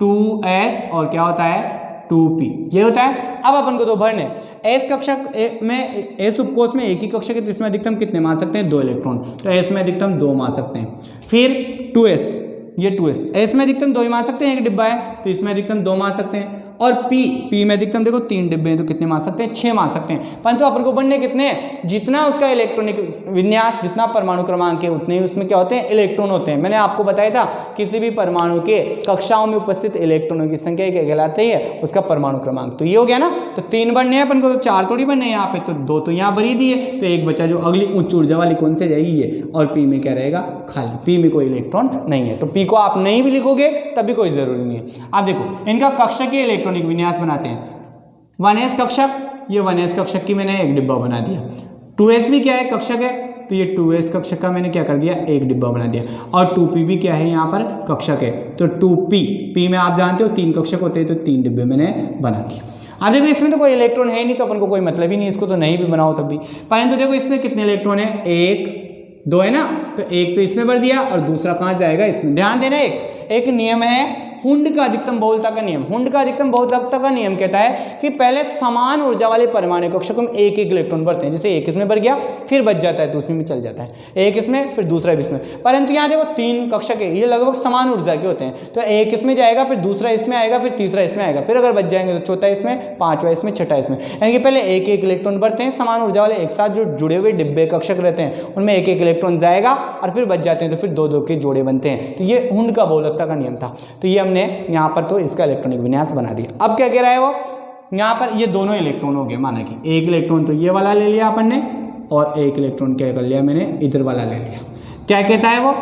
2s, और क्या होता है 2p, ये होता है। अब अपन को तो भरने एस कक्षक में, एस उपकोष में एक ही कक्षक है तो इसमें अधिकतम कितने मान सकते हैं 2 इलेक्ट्रॉन, तो एस में अधिकतम 2 मान सकते हैं। फिर 2s, ये 2s, एस में अधिकतम 2 ही मान सकते हैं, एक डिब्बा है तो इसमें अधिकतम 2 मान सकते हैं। और पी में अधिकतम देखो 3 डिब्बे हैं तो कितने मान सकते हैं, 6 मान सकते हैं। परंतु अपन को बनने कितने हैं, जितना उसका इलेक्ट्रॉनिक विन्यास, जितना परमाणु क्रमांक है उतने ही उसमें क्या होते हैं, इलेक्ट्रॉन होते हैं। मैंने आपको बताया था किसी भी परमाणु के कक्षाओं में उपस्थित इलेक्ट्रॉनों की संख्या क्या कहलाती है, उसका परमाणु क्रमांक। तो ये हो गया ना, तो 3 बनने हैं अपन को, तो 4 थोड़ी बनने हैं यहाँ पे, तो 2 तो यहाँ भर ही दिए, तो एक बचा जो अगली उच्च ऊर्जा वाली कौन सी जाएगी ये, और पी में क्या रहेगा खाली, पी में कोई इलेक्ट्रॉन नहीं है। तो पी को आप नहीं भी लिखोगे तब भी कोई जरूरी नहीं है। अब देखो इनका कक्षकीय इलेक्ट्रॉनिक विन्यास बनाते हैं। 1s कक्षक, ये 1s कक्षक की मैंने एक डिब्बा बना दिया। 2s भी क्या है, कक्षक है, तो ये 2s कक्षक का मैंने क्या कर दिया, एक डिब्बा बना दिया। और 2p भी क्या है यहाँ पर, कक्षक है, तो 2p में आप जानते हो 3 कक्षक होते हैं, तो 3 डिब्बे मैंने बना दिया। अब देखो इसमें तो कोई इलेक्ट्रॉन है नहीं तो अपन को कोई मतलब ही नहीं, इसको तो नहीं भी बनाओ तब भी। परंतु देखो इसमें कितने इलेक्ट्रॉन है, 1 2 है ना, तो एक तो इसमें भर दिया और दूसरा कहाँ जाएगा, इसमें। ध्यान देना, एक नियम है हुंड का अधिकतम बहुलता का नियम। हुंड का अधिकतम बहुलता का नियम कहता है कि पहले समान ऊर्जा वाले परमाणु कक्षक में एक एक इलेक्ट्रॉन भरते हैं। जैसे एक इसमें भर गया, फिर बच जाता है तो उसमें चल जाता है, एक इसमें फिर दूसरा भी इसमें। परंतु यहाँ देखो 3 कक्षक है, ये लगभग समान ऊर्जा के होते हैं, तो एक इसमें जाएगा, फिर दूसरा इसमें आएगा, फिर तीसरा इसमें आएगा, फिर अगर बच जाएंगे तो चौथा इसमें, पांचवा इसमें, छठा इसमें। यानी कि पहले एक एक इलेक्ट्रॉन भरते हैं, समान ऊर्जा वाले एक साथ जो जुड़े हुए डिब्बे कक्षक रहते हैं उनमें एक एक इलेक्ट्रॉन जाएगा और फिर बच जाते हैं, तो फिर दो दो के जोड़े बनते हैं। तो ये हुंड का बहुलकता का नियम था। तो ये हमने यहाँ पर तो इसका इलेक्ट्रॉनिक विन्यास बना दिया। अब क्या कह रहा है वो, यहाँ पर ये दोनों इलेक्ट्रॉन हो गए, माना कि एक इलेक्ट्रॉन तो ये वाला ले लिया अपन ने और एक इलेक्ट्रॉन क्या कर लिया मैंने, इधर वाला ले लिया। क्या कहता है वो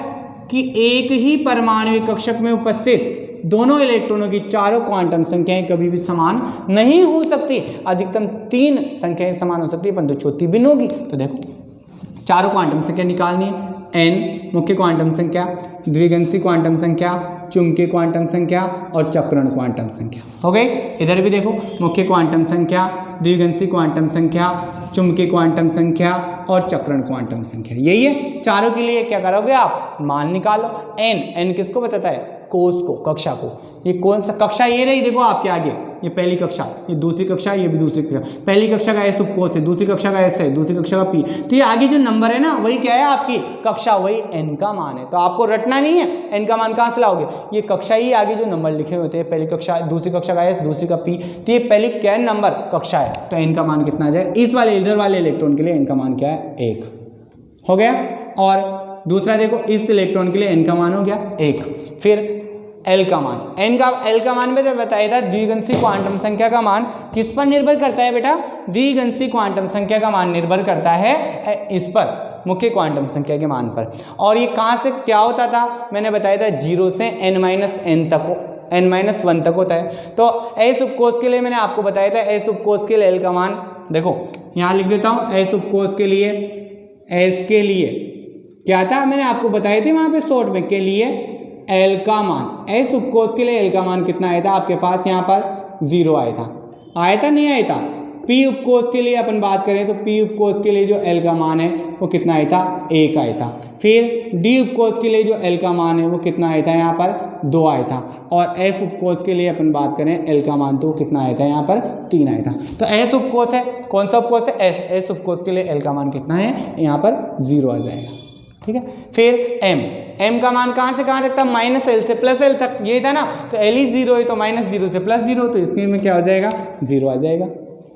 कि एक ही परमाणु कक्षक में उपस्थित दोनों इलेक्ट्रॉनों की चारों क्वांटम संख्याएं कभी भी समान नहीं हो सकती। अधिकतम 3 संख्याएं समान हो सकती है परंतु चौथी भिन्न होगी। तो देखो चारों क्वांटम संख्या निकालनी है, n मुख्य क्वांटम संख्या, द्विगंशी क्वांटम संख्या, चुंबकीय क्वांटम संख्या और चक्रण क्वांटम संख्या। हो गई। इधर भी देखो मुख्य क्वांटम संख्या, द्विगंशी क्वांटम संख्या, चुंबकीय क्वांटम संख्या और चक्रण क्वांटम संख्या। यही है। चारों के लिए क्या करोगे आप, मान निकालो। n किसको बताता है, कोष को, कक्षा को। ये कौन सा कक्षा, ये रही देखो आपके आगे, ये पहली कक्षा, ये दूसरी कक्षा, ये भी दूसरी कक्षा। पहली कक्षा का एस उपकोष है, दूसरी कक्षा का एस है, दूसरी कक्षा का पी। तो ये आगे जो नंबर है ना वही क्या है, आपकी कक्षा, वही n का मान है। तो आपको रटना नहीं है, n का मान कहाँ से लाओगे, ये कक्षा ही आगे जो नंबर लिखे होते हैं, पहली कक्षा, दूसरी कक्षा का एस, दूसरी का पी। तो ये पहली क्या है, नंबर, कक्षा है, तो n का मान कितना आ जाए। इस वाले इधर वाले इलेक्ट्रॉन के लिए n का मान क्या है, 1 हो गया। और दूसरा देखो इस इलेक्ट्रॉन के लिए n का मान हो गया 1। फिर L का मान, L का मान मैंने बताया था, द्विगंशी क्वांटम संख्या का मान किस पर निर्भर करता है बेटा, द्विगंशी क्वांटम संख्या का मान निर्भर करता है इस पर, मुख्य क्वांटम संख्या के मान पर। और ये कहाँ से क्या होता था, मैंने बताया था 0 से n-n तक, n-1 तक होता है। तो S उपकोष के लिए मैंने आपको बताया था, S उपकोष के लिए L का मान देखो यहाँ लिख देता हूँ। S उपकोष के लिए, S के लिए क्या था, मैंने आपको बताए थे वहाँ पे शॉर्ट में, के लिए L का मान, S उपकोष के लिए L का मान कितना आया था आपके पास, यहाँ पर 0 आया था नहीं आया था। P उपकोष के लिए अपन बात करें तो P उपकोष के लिए जो L का मान है वो कितना आया था, 1 आया था। फिर D उपकोष के लिए जो L का मान है वो कितना आया था, यहाँ पर 2 आया था। और S उपकोष के लिए अपन बात करें L का मान तो कितना आया था, यहाँ पर 3 आया था। तो S उपकोष है, कौन सा उपकोष है, S उपकोष के लिए L का मान कितना है, यहाँ पर 0 आ जाएगा। ठीक है। फिर M का मान कहाँ से कहाँ तक था, -L से +L तक, ये था ना। तो L ही 0 है तो -0 से +0, तो इसके में क्या हो जाएगा, 0 आ जाएगा।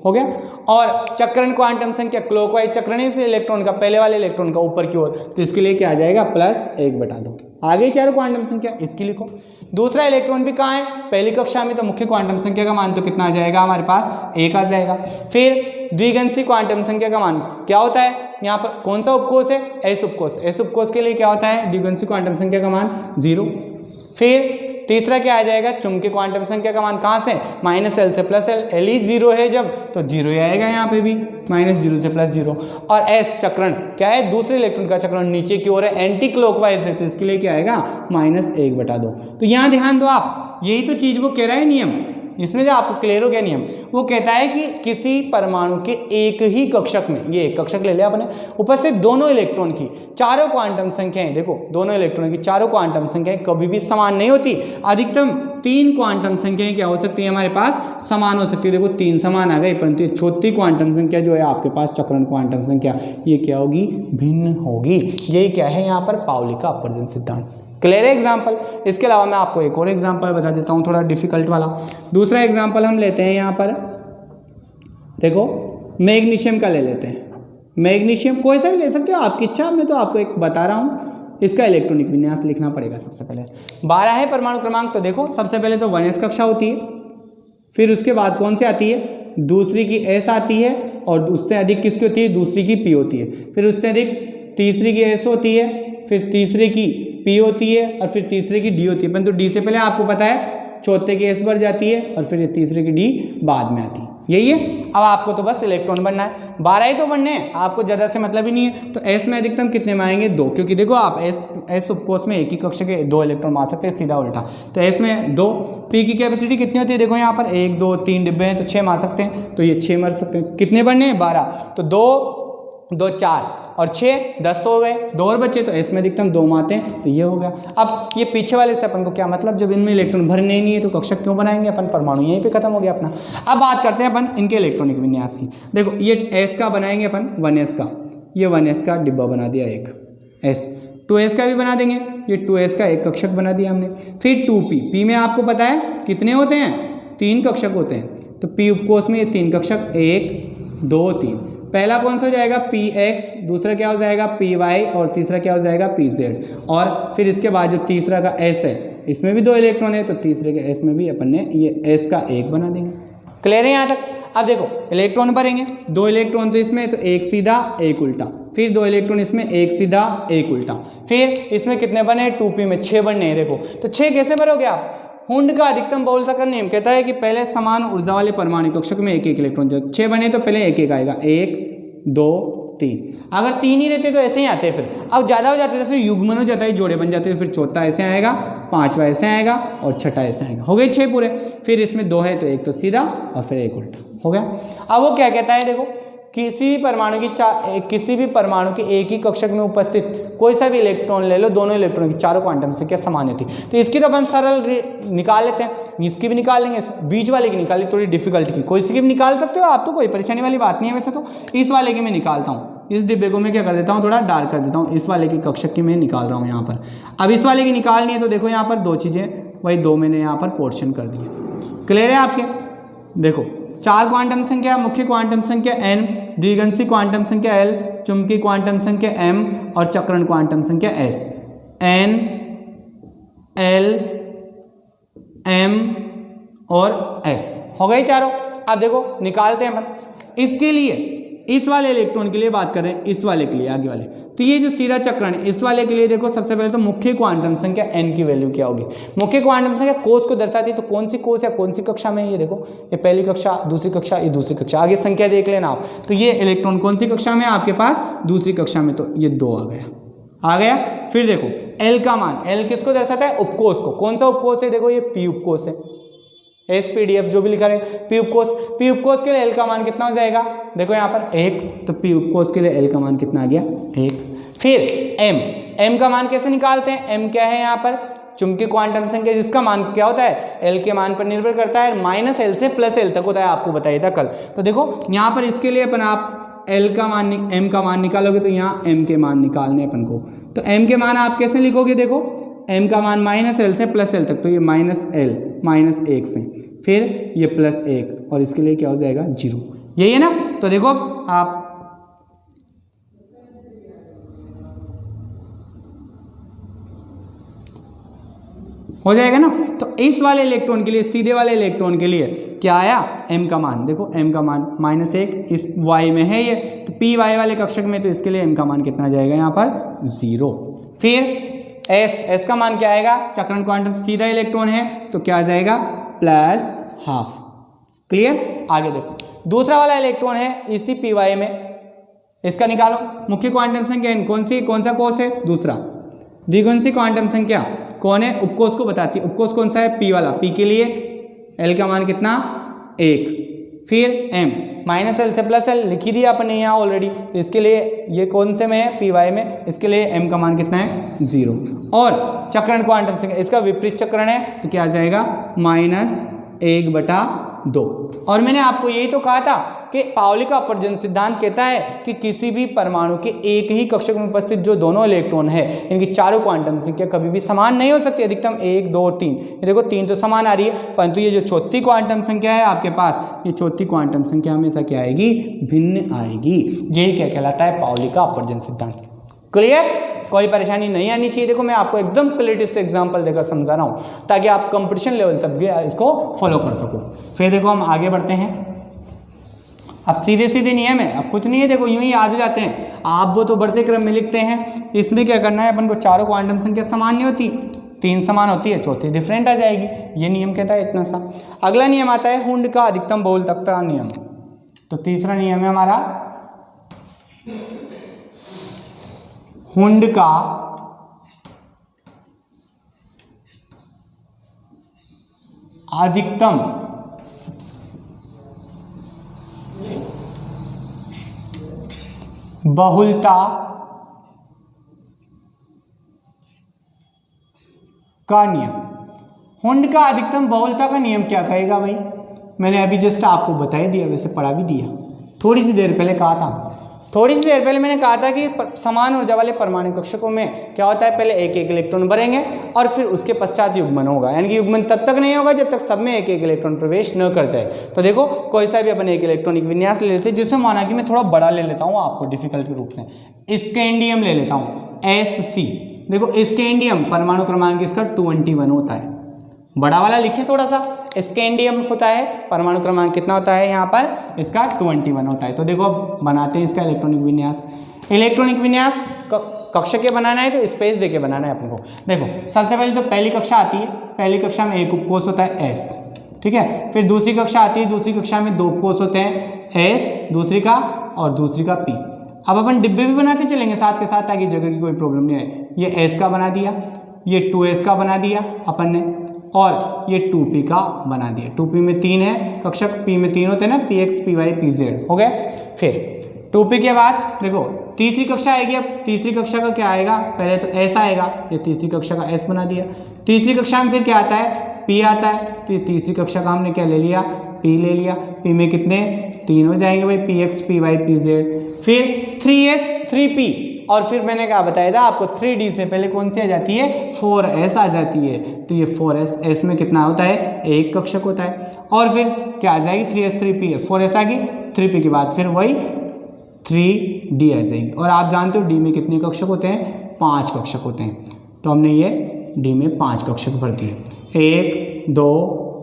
हो गया। और चक्रण क्वांटम संख्या, क्लॉकवाइज चक्रण है इस इलेक्ट्रॉन का, पहले वाले इलेक्ट्रॉन का ऊपर की ओर, तो इसके लिए क्या आ जाएगा, +1/2। आगे चारों क्वांटम संख्या इसकी लिखो। दूसरा इलेक्ट्रॉन भी कहाँ है, पहली कक्षा में, तो मुख्य क्वांटम संख्या का मान तो कितना आ जाएगा हमारे पास, 1 आ जाएगा। फिर द्विगंशी क्वांटम संख्या का मान क्या होता है, यहाँ पर कौन सा उपकोष है, S उपकोष। S उपकोष के लिए क्या होता है, द्विगंशी क्वांटम संख्या का मान 0। फिर तीसरा क्या आ जाएगा, चुंबकीय क्वांटम संख्या का मान कहाँ से, -L से +L, L ही 0 है जब, तो 0 ही आएगा यहाँ पे भी, -0 से +0। और S चक्रण क्या है, दूसरे इलेक्ट्रॉन का चक्रण नीचे की ओर है, एंटी क्लॉकवाइज है, तो इसके लिए क्या आएगा, -1/2। तो यहाँ ध्यान दो आप, यही तो चीज़ वो कह रहा है नियम, इसमें जो आपको क्लियर हो गया नियम, वो कहता है कि किसी परमाणु के एक ही कक्षक में, ये एक कक्षक ले लिया आपने, उपस्थित दोनों इलेक्ट्रॉन की चारों क्वांटम संख्याएं, देखो दोनों इलेक्ट्रॉन की चारों क्वांटम संख्याएं कभी भी समान नहीं होती। अधिकतम 3 क्वांटम संख्याएं क्या हो सकती है हमारे पास, समान हो सकती है। देखो 3 समान आ गई, परंतु चौथी क्वांटम संख्या जो है आपके पास, चक्रण क्वांटम संख्या, ये क्या होगी, भिन्न होगी। यही क्या है यहाँ पर, पाउली का अपवर्जन सिद्धांत। Clear example. इसके अलावा मैं आपको एक और एग्जाम्पल बता देता हूँ, थोड़ा डिफिकल्ट वाला। दूसरा एग्जाम्पल हम लेते हैं यहाँ पर, देखो मैग्नीशियम का ले लेते हैं। मैग्नीशियम कोई सा ले सकते हो, आपकी इच्छा, मैं तो आपको एक बता रहा हूँ। इसका इलेक्ट्रॉनिक विन्यास लिखना पड़ेगा सबसे पहले। 12 है परमाणु क्रमांक, तो देखो सबसे पहले तो 1s कक्षा होती है, फिर उसके बाद कौन सी आती है, दूसरी की S आती है, और उससे अधिक किसकी होती है, दूसरी की P होती है, फिर उससे अधिक तीसरी की S होती है, फिर तीसरे की P होती है, और फिर तीसरे की D होती है। परंतु D से पहले आपको पता है चौथे की S बढ़ जाती है, और फिर ये तीसरे की D बाद में आती है। यही है। अब आपको तो बस इलेक्ट्रॉन बनना है, 12 ही तो बनने हैं, आपको ज़्यादा से मतलब ही नहीं है। तो S में अधिकतम कितने में आएंगे, 2, क्योंकि देखो आप S उपकोष में एक ही कक्षा के 2 इलेक्ट्रॉन मार सकते हैं, सीधा उल्टा। तो S में 2, P की कैपेसिटी कितनी होती है, देखो यहाँ पर 1 2 3 डिब्बे हैं, तो 6 मार सकते हैं, तो ये 6 मार सकते हैं। कितने बनने हैं, 12, तो 2 2 4, और 6 10 तो हो गए, 2 और बचे, तो s में अधिकतम 2 आते हैं, तो ये हो गया। अब ये पीछे वाले से अपन को क्या मतलब, जब इनमें इलेक्ट्रॉन भरने ही नहीं है तो कक्षक क्यों बनाएंगे अपन, परमाणु यहीं पे खत्म हो गया अपना। अब बात करते हैं अपन इनके इलेक्ट्रॉनिक विन्यास की। देखो ये s का बनाएंगे अपन 1s का, ये 1s का डिब्बा बना दिया एक, s 2s का भी बना देंगे, ये 2s का एक कक्षक बना दिया हमने। फिर 2p, p में आपको पता है कितने होते हैं, 3 कक्षक होते हैं, तो p उपकोष में ये 3 कक्षक 1 2 3। पहला कौन सा हो जाएगा px, दूसरा क्या हो जाएगा py और तीसरा क्या हो जाएगा pz। और फिर इसके बाद जो तीसरा का s है इसमें भी 2 इलेक्ट्रॉन है, तो तीसरे के s में भी अपन ने ये s का 1 बना देंगे। क्लियर है यहाँ तक। अब देखो इलेक्ट्रॉन भरेंगे, 2 इलेक्ट्रॉन तो इसमें, तो एक सीधा एक उल्टा, फिर 2 इलेक्ट्रॉन इसमें, एक सीधा एक उल्टा, फिर इसमें कितने बने 2p में 6 बनने हैं। देखो तो 6 कैसे भरोगे आप, हुंड का अधिकतम बहुलता का नियम कहता है कि पहले समान ऊर्जा वाले परमाणु कक्षक में एक एक इलेक्ट्रॉन, जब 6 बने तो पहले एक एक आएगा, 1 2 3। अगर 3 ही रहते तो ऐसे ही आते, फिर अब ज़्यादा हो जाते तो फिर युग्मन हो जाता है, जोड़े बन जाते हैं, फिर चौथा ऐसे आएगा, पांचवा ऐसे आएगा और छठा ऐसे आएगा, हो गए 6 पूरे। फिर इसमें 2 है तो एक तो सीधा और फिर एक उल्टा, हो गया। अब वो क्या कहता है, देखो किसी भी परमाणु की एक ही कक्षक में उपस्थित कोई सा भी इलेक्ट्रॉन ले लो, दोनों इलेक्ट्रॉन की चारों क्वांटम संख्या समान थी, तो इसकी तो अपन सरल निकाल लेते हैं, इसकी भी निकाल लेंगे, बीच वाले की निकाली थोड़ी डिफिकल्ट की, कोई सी की भी निकाल सकते हो आप, तो कोई परेशानी वाली बात नहीं है। वैसे तो इस वाले की मैं निकालता हूँ, इस डिब्बे को मैं क्या कर देता हूँ, थोड़ा डार्क कर देता हूँ, इस वाले की कक्षक की मैं निकाल रहा हूँ यहाँ पर। अब इस वाले की निकालनी है तो देखो यहाँ पर 2 चीज़ें, वही 2 मैंने यहाँ पर पोर्शन कर दिए। क्लियर है आपके। देखो 4 क्वांटम संख्या, मुख्य क्वांटम संख्या n, द्विगंशी क्वांटम संख्या l, चुंबकीय क्वांटम संख्या m और चक्रण क्वांटम संख्या s। n l m और s हो गए चारों। अब देखो निकालते हैं अपन। इसके लिए इस वाले इलेक्ट्रॉन के लिए बात कर रहे हैं, इस वाले के लिए आगे वाले, तो ये जो सीधा चक्रण है इस वाले के लिए देखो सबसे पहले तो मुख्य क्वांटम संख्या n की वैल्यू क्या होगी। मुख्य क्वांटम संख्या कोष को दर्शाती है, तो कौन सी कोष या कौन सी कक्षा में है, ये देखो ये पहली कक्षा, दूसरी कक्षा, ये दूसरी कक्षा, आगे संख्या देख लेना आप। तो ये इलेक्ट्रॉन कौन सी कक्षा में है आपके पास, दूसरी कक्षा में, तो ये 2 आ गया। फिर देखो l का मान, l किसको दर्शाता है, उपकोष को। कौन सा उपकोष है, देखो ये p उपकोष है, SPDF जो भी लिखा है, p उपकोष के लिए l का मान कितना हो जाएगा, देखो यहाँ पर 1, तो p उपकोष के लिए l का मान कितना आ गया 1। फिर m का मान कैसे निकालते हैं, m क्या है यहाँ पर, चुंबकीय क्वांटम संख्या, जिसका मान क्या होता है, l के मान पर निर्भर करता है, -l से +l तक होता है, आपको बताया था कल। तो देखो यहाँ पर इसके लिए अपन आप m का मान निकालोगे, तो यहाँ m के मान निकालने अपन को, तो m के मान आप कैसे लिखोगे, देखो m का मान -l से +l तक, तो ये -l -1 से, फिर ये +1 और इसके लिए क्या हो जाएगा 0, यही है ना। तो देखो आप हो जाएगा ना। तो इस वाले इलेक्ट्रॉन के लिए, सीधे वाले इलेक्ट्रॉन के लिए क्या आया, m का मान, देखो m का मान -1, इस y में है ये, तो py वाले कक्षक में, तो इसके लिए m का मान कितना जाएगा यहाँ पर 0। फिर s का मान क्या आएगा, चक्रण क्वांटम सीधा इलेक्ट्रॉन है तो क्या आ जाएगा +½ क्लियर। आगे देखो दूसरा वाला इलेक्ट्रॉन है इसी py में, इसका निकालो। मुख्य क्वांटम संख्या n, कौन सा कोष है, दूसरा। द्विगुणित क्वांटम संख्या कौन है, उपकोष को बताती है। उपकोष कौन सा है, p वाला, p के लिए l का मान कितना 1। फिर m -l से +l लिख ही दिया अपने यहाँ ऑलरेडी, तो इसके लिए ये कौन से में है, py में, इसके लिए m का मान कितना है 0। और चक्रण क्वांटम संख्या, इसका विपरीत चक्रण है तो क्या आ जाएगा -1/2। और मैंने आपको यही तो कहा था कि पाउली का अपवर्जन सिद्धांत कहता है कि किसी भी परमाणु के एक ही कक्षक में उपस्थित जो दोनों इलेक्ट्रॉन है, इनकी चारों क्वांटम संख्या कभी भी समान नहीं हो सकती, अधिकतम 1 2 और 3। ये देखो 3 तो समान आ रही है, परंतु ये जो चौथी क्वांटम संख्या है आपके पास, ये चौथी क्वांटम संख्या हमेशा क्या आएगी, भिन्न आएगी। यही क्या कहलाता है, पाउली का अपवर्जन सिद्धांत। क्लियर, कोई परेशानी नहीं आनी चाहिए। देखो मैं आपको एकदम क्लियरिटी से एग्जांपल देकर समझा रहा हूँ ताकि आप कंपटीशन लेवल तक भी इसको फॉलो कर सको। फिर देखो हम आगे बढ़ते हैं। अब सीधे सीधे नियम है, अब कुछ नहीं है, देखो यूं ही याद हो जाते हैं आप, वो तो बढ़ते क्रम में लिखते हैं। इसमें क्या करना है, अपन को चारों क्वांटम संख्या समान नहीं होती, 3 समान होती है, चौथी डिफरेंट आ जाएगी। ये नियम कहता है इतना सा। अगला नियम आता है हुंड का अधिकतम बहुलकता नियम। तो तीसरा नियम है हमारा हुंड का अधिकतम बहुलता का नियम। हुंड का अधिकतम बहुलता का नियम क्या कहेगा भाई? मैंने अभी जस्ट आपको बता ही दिया, वैसे पढ़ा भी दिया, थोड़ी सी देर पहले कहा मैंने कहा था कि समान ऊर्जा वाले परमाणु कक्षकों में क्या होता है, पहले एक एक इलेक्ट्रॉन भरेंगे और फिर उसके पश्चात युग्मन होगा, यानी कि युग्मन तब तक नहीं होगा जब तक सब में एक एक इलेक्ट्रॉन प्रवेश न कर जाए। तो देखो कोई सा भी अपन एक इलेक्ट्रॉनिक विन्यास ले लेते हैं, जिसमें माना कि मैं थोड़ा बड़ा ले लेता हूँ आपको डिफिकल्ट रूप से, स्कैंडियम ले लेता हूँ Sc। देखो स्कैंडियम परमाणु क्रमांक इसका 21 होता है, बड़ा वाला लिखें थोड़ा सा, स्कैंडियम होता है परमाणु क्रमांक कितना होता है यहाँ पर, इसका 21 होता है। तो देखो अब बनाते हैं इसका इलेक्ट्रॉनिक विन्यास। इलेक्ट्रॉनिक विन्यास कक्षा के बनाना है तो स्पेस देके बनाना है अपन को। देखो सबसे पहले तो पहली कक्षा आती है, पहली कक्षा में एक उपकोष होता है S, ठीक है। फिर दूसरी कक्षा आती है, दूसरी कक्षा में दो उपकोष होते हैं, S दूसरी का और दूसरी का P। अब अपन डिब्बे भी बनाते चलेंगे साथ के साथ ताकि जगह की कोई प्रॉब्लम नहीं आए। ये S का बना दिया, ये 2S का बना दिया अपन ने, और ये 2P का बना दिया। 2P में 3 है कक्षक, P में 3 होते हैं ना, PX PY PZ हो गए। फिर 2P के बाद देखो तीसरी कक्षा आएगी। अब तीसरी कक्षा का क्या आएगा, पहले तो S आएगा, ये तीसरी कक्षा का S बना दिया। तीसरी कक्षा में फिर क्या आता है, P आता है, तो तीसरी कक्षा का हमने क्या ले लिया, P ले लिया। P में कितने 3 हो जाएंगे भाई, PX PY PZ। फिर 3S 3P, और फिर मैंने क्या बताया था आपको, 3D से पहले कौन सी आ जाती है, 4S आ जाती है। तो ये 4S, S में कितना होता है, एक कक्षक होता है। और फिर क्या आ जाएगी, 3S 3P, 4S आ गई, 3P के बाद फिर वही 3D आ जाएगी। और आप जानते हो D में कितने कक्षक होते हैं, 5 कक्षक होते हैं। तो हमने ये D में 5 कक्षक भर दिए, 1 2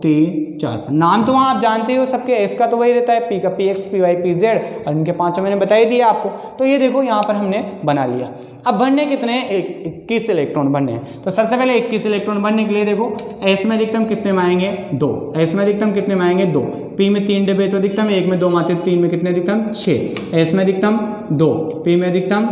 3 4। नाम तो वहाँ आप जानते हो सबके, S का तो वही रहता है, P का PX PY PZ, और इनके पांचों मैंने बता ही दिया आपको। तो ये देखो यहाँ पर हमने बना लिया। अब भरने कितने हैं, 21 इलेक्ट्रॉन भरने हैं। तो सबसे पहले 21 इलेक्ट्रॉन भरने के लिए देखो S में अधिकतम कितने में आएंगे, 2। S में अधिकतम कितने में आएंगे, 2। P में 3 डिब्बे तो अधिकतम, 1 में 2 माते, 3 में कितने अधिकतम, 6। S में अधिकतम 2, P में अधिकतम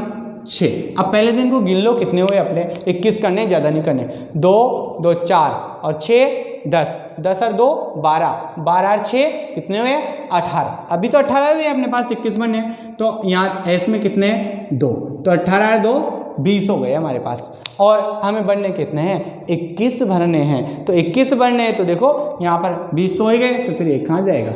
6। अब पहले दिन को गिन लो कितने हुए अपने, 21 करने, ज़्यादा नहीं करने। 2 2 4 और 6 10, 10 और 2 12, 12 और 6 कितने हुए, 18। अभी तो 18 हुए अपने पास, 21 बनने। तो यहाँ S में कितने, 2, तो 18 और 2 20 हो गए हमारे पास। और हमें भरने कितने हैं, 21 भरने हैं। तो 21 भरने हैं, तो देखो यहाँ पर 20 तो हो गए, तो फिर एक कहाँ जाएगा,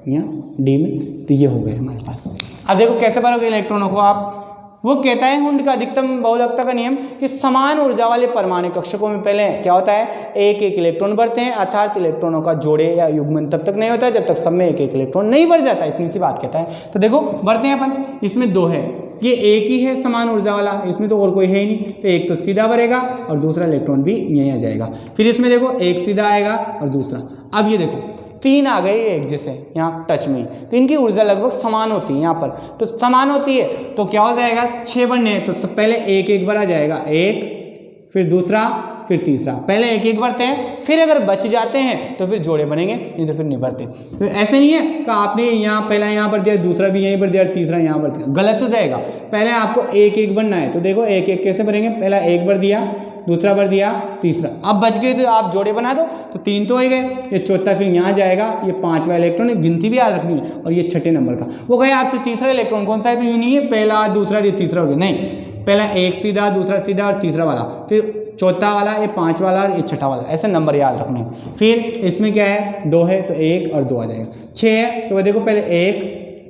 यहाँ D में। तो ये हो गए हमारे पास। अब देखो कैसे भरोगे इलेक्ट्रॉनों को आप। वो कहता है हुंड का अधिकतम बहुलकता का नियम कि समान ऊर्जा वाले परमाणु कक्षकों में पहले क्या होता है, एक एक इलेक्ट्रॉन भरते हैं, अर्थात इलेक्ट्रॉनों का जोड़े या युग्मन तब तक नहीं होता जब तक सब में एक एक इलेक्ट्रॉन नहीं भर जाता। इतनी सी बात कहता है। तो देखो भरते हैं अपन, इसमें 2 है, ये एक ही है समान ऊर्जा वाला, इसमें तो और कोई है ही नहीं। तो एक तो सीधा भरेगा और दूसरा इलेक्ट्रॉन भी यहीं आ जाएगा। फिर इसमें देखो एक सीधा आएगा और दूसरा। अब ये देखो 3 आ गए एक जैसे यहाँ टच में, तो इनकी ऊर्जा लगभग समान होती है यहाँ पर। तो समान होती है तो क्या हो जाएगा, 6 बनने हैं, तो सब पहले एक एक भरा जाएगा, एक फिर दूसरा फिर तीसरा। पहले एक एक भरते हैं, फिर अगर बच जाते हैं तो फिर जोड़े बनेंगे, नहीं तो फिर नहीं भरते। तो ऐसे नहीं है कि आपने यहाँ पहला यहाँ भर दिया, दूसरा भी यहीं भर दिया, तीसरा यहाँ भर दिया, गलत हो जाएगा। पहले आपको एक एक भरना है। तो देखो एक एक कैसे भरेंगे, पहला एक भर दिया, दूसरा भर दिया, तीसरा। अब बच गए तो आप जोड़े बना दो, तो 3 तो हो गए, ये चौथा फिर यहाँ जाएगा, ये 5वां इलेक्ट्रॉन, गिनती भी याद रखनी है। और ये 6ठे नंबर का वो गए आपसे तीसरा इलेक्ट्रॉन कौन सा है, तो यूँ नहीं है पहला दूसरा ये तीसरा हो गया, नहीं, पहला एक सीधा, दूसरा सीधा और तीसरा वाला, फिर चौथा वाला, ये 5 वाला और ये 6ठा वाला, ऐसे नंबर याद रखने हैं। फिर इसमें क्या है, 2 है तो 1 और 2 आ जाएगा। 6 है तो देखो पहले 1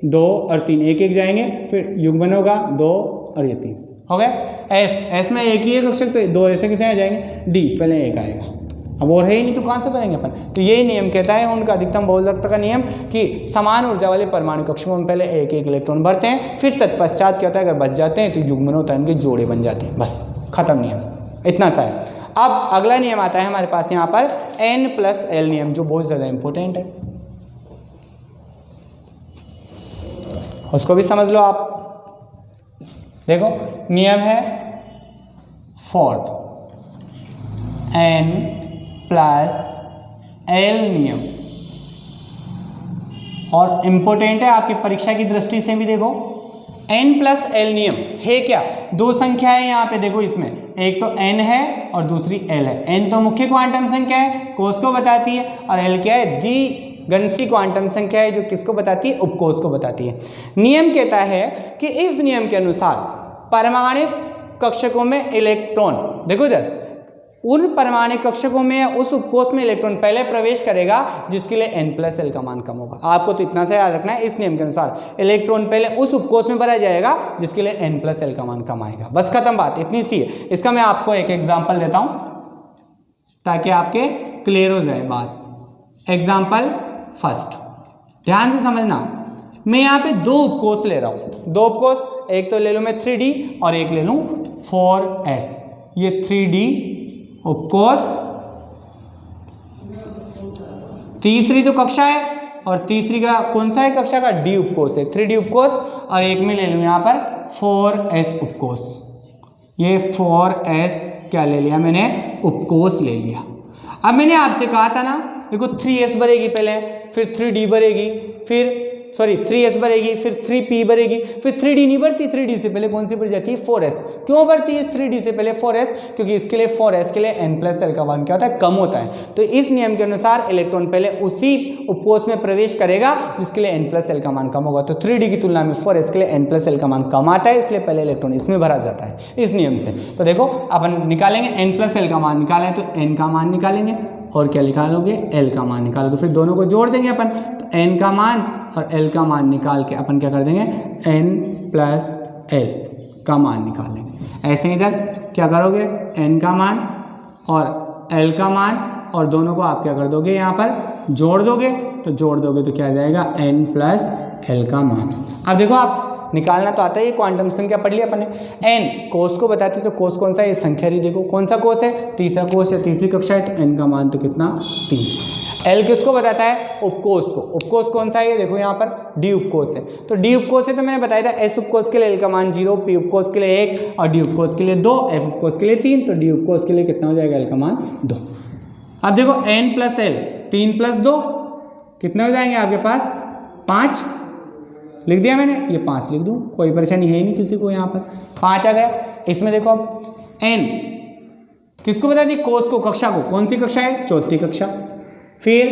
2 और 3 एक एक जाएंगे, फिर युग्मन होगा 2 और ये 3 हो गए। एस में एक ही है कक्षक, तो 2 ऐसे कैसे आ जाएंगे, डी पहले 1 आएगा, अब और है ही नहीं तो कहाँ से बनेंगे अपन। तो यही नियम कहता है उनका अधिकतम बहुलकता का नियम कि समान ऊर्जा वाले परमाणु कक्षकों में पहले एक एक इलेक्ट्रॉन भरते हैं, फिर तत्पश्चात क्या होता है, अगर बच जाते हैं तो युग्मन होता है, उनके जोड़े बन जाते हैं, बस खत्म नियम, इतना सा है। अब अगला नियम आता है हमारे पास यहाँ पर N+L नियम, जो बहुत ज़्यादा इंपॉर्टेंट है, उसको भी समझ लो आप। देखो नियम है 4th N+L नियम, और इंपॉर्टेंट है आपकी परीक्षा की दृष्टि से भी। देखो N+L नियम है क्या, 2 संख्या है यहाँ पे, देखो इसमें एक तो N है और दूसरी L है। N तो मुख्य क्वांटम संख्या है, कोष को बताती है, और L क्या है, गंसी क्वांटम संख्या है जो किसको बताती है, उपकोष को बताती है। नियम कहता है कि इस नियम के अनुसार परमाणु कक्षकों में इलेक्ट्रॉन, देखो इधर, उन परमाणु कक्षकों में उस उपकोष में इलेक्ट्रॉन पहले प्रवेश करेगा जिसके लिए n+l का मान कम होगा। आपको तो इतना सा याद रखना है, इस नियम के अनुसार इलेक्ट्रॉन पहले उस उपकोष में भरा जाएगा जिसके लिए n+l का मान कम आएगा। बस खत्म बात, इतनी सी है। इसका मैं आपको एक एग्जाम्पल देता हूं ताकि आपके क्लियर हो जाए बात। एग्जाम्पल फर्स्ट, ध्यान से समझना। मैं यहाँ पे दो उपकोष ले रहा हूँ, दो उपकोष, एक तो ले लूँ मैं 3D और एक ले लूँ 4s। ये 3D उपकोष, तीसरी तो कक्षा है और तीसरी का कौन सा है, कक्षा का D उपकोष है, 3D उपकोष। और एक में ले लूँ यहाँ पर 4s उपकोष। ये 4s क्या ले लिया मैंने, उपकोष ले लिया। अब मैंने आपसे कहा था ना, देखो 3s भरेगी पहले, फिर 3D भरेगी, फिर 3s भरेगी, फिर 3p भरेगी, फिर 3D नहीं भरती, 3D से पहले कौन सी भर जाती है, 4s। क्यों भरती है 3D से पहले 4s, क्योंकि इसके लिए 4s के लिए n+l का मान क्या होता है, कम होता है। तो इस नियम के अनुसार इलेक्ट्रॉन पहले उसी उपकोष में प्रवेश करेगा जिसके लिए n+l का मान कम होगा। तो 3D की तुलना में 4s के लिए n+l का मान कम आता है, इसलिए पहले इलेक्ट्रॉन इसमें भरा जाता है इस नियम से। तो देखो अपन निकालेंगे n+l का मान निकालें तो n का मान निकालेंगे और क्या निकालोगे, l का मान निकालोगे, फिर दोनों को जोड़ देंगे अपन। तो n का मान और l का मान निकाल के अपन क्या कर देंगे, n+l का मान निकाल लेंगे। ऐसे ही इधर क्या करोगे, n का मान और l का मान, और दोनों को आप क्या कर दोगे, यहाँ पर जोड़ दोगे। तो जोड़ दोगे तो क्या आ जाएगा, n+l का मान। अब देखो आप निकालना तो आता है, ये क्वांटम संख्या पढ़ लिया अपन ने। n कोष को बताती है, तो कोष कौन सा है, ये संख्या रही, देखो कौन सा कोष है, तीसरा कोष है, तीसरी कक्षा है, तो n का मान तो कितना, 3। l किसको बताता है, उपकोष को। उपकोष कौन सा है, ये देखो यहाँ पर d उपकोष है। तो d उपकोष है तो मैंने बताया था s उपकोष के लिए l का मान 0, p उपकोष के लिए 1 और d उपकोष के लिए 2, f उपकोष के लिए 3। तो d उपकोष के लिए कितना हो जाएगा, l का मान 2। अब देखो n+l, 3 + 2 कितने हो जाएंगे आपके पास, 5 लिख दिया मैंने, ये 5 लिख दूँ, कोई परेशानी है ही नहीं किसी को, यहाँ पर 5 आ गया। इसमें देखो अब n किसको बता दी, कोष को, कक्षा को, कौन सी कक्षा है, चौथी कक्षा। फिर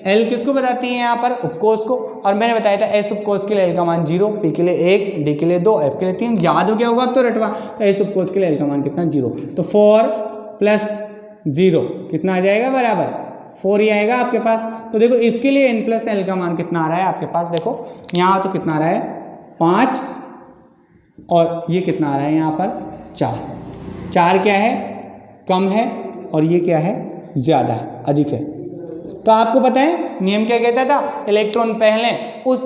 l किसको बताती है यहाँ पर, उपकोष को। और मैंने बताया था s उपकोष के लिए l का मान 0, p के लिए 1, d के लिए 2, f के लिए 3। याद हो गया होगा अब तो रटवा। तो s उपकोष के लिए l का मान कितना, 0। तो 4 + 0 कितना आ जाएगा, बराबर 4 ही आएगा आपके पास। तो देखो इसके लिए n+l का मान कितना आ रहा है आपके पास, देखो यहाँ तो कितना आ रहा है, 5, और ये कितना आ रहा है यहाँ पर, 4। 4 क्या है, कम है, और ये क्या है, ज़्यादा है, अधिक है। तो आपको पता है नियम क्या कहता था, इलेक्ट्रॉन पहले उस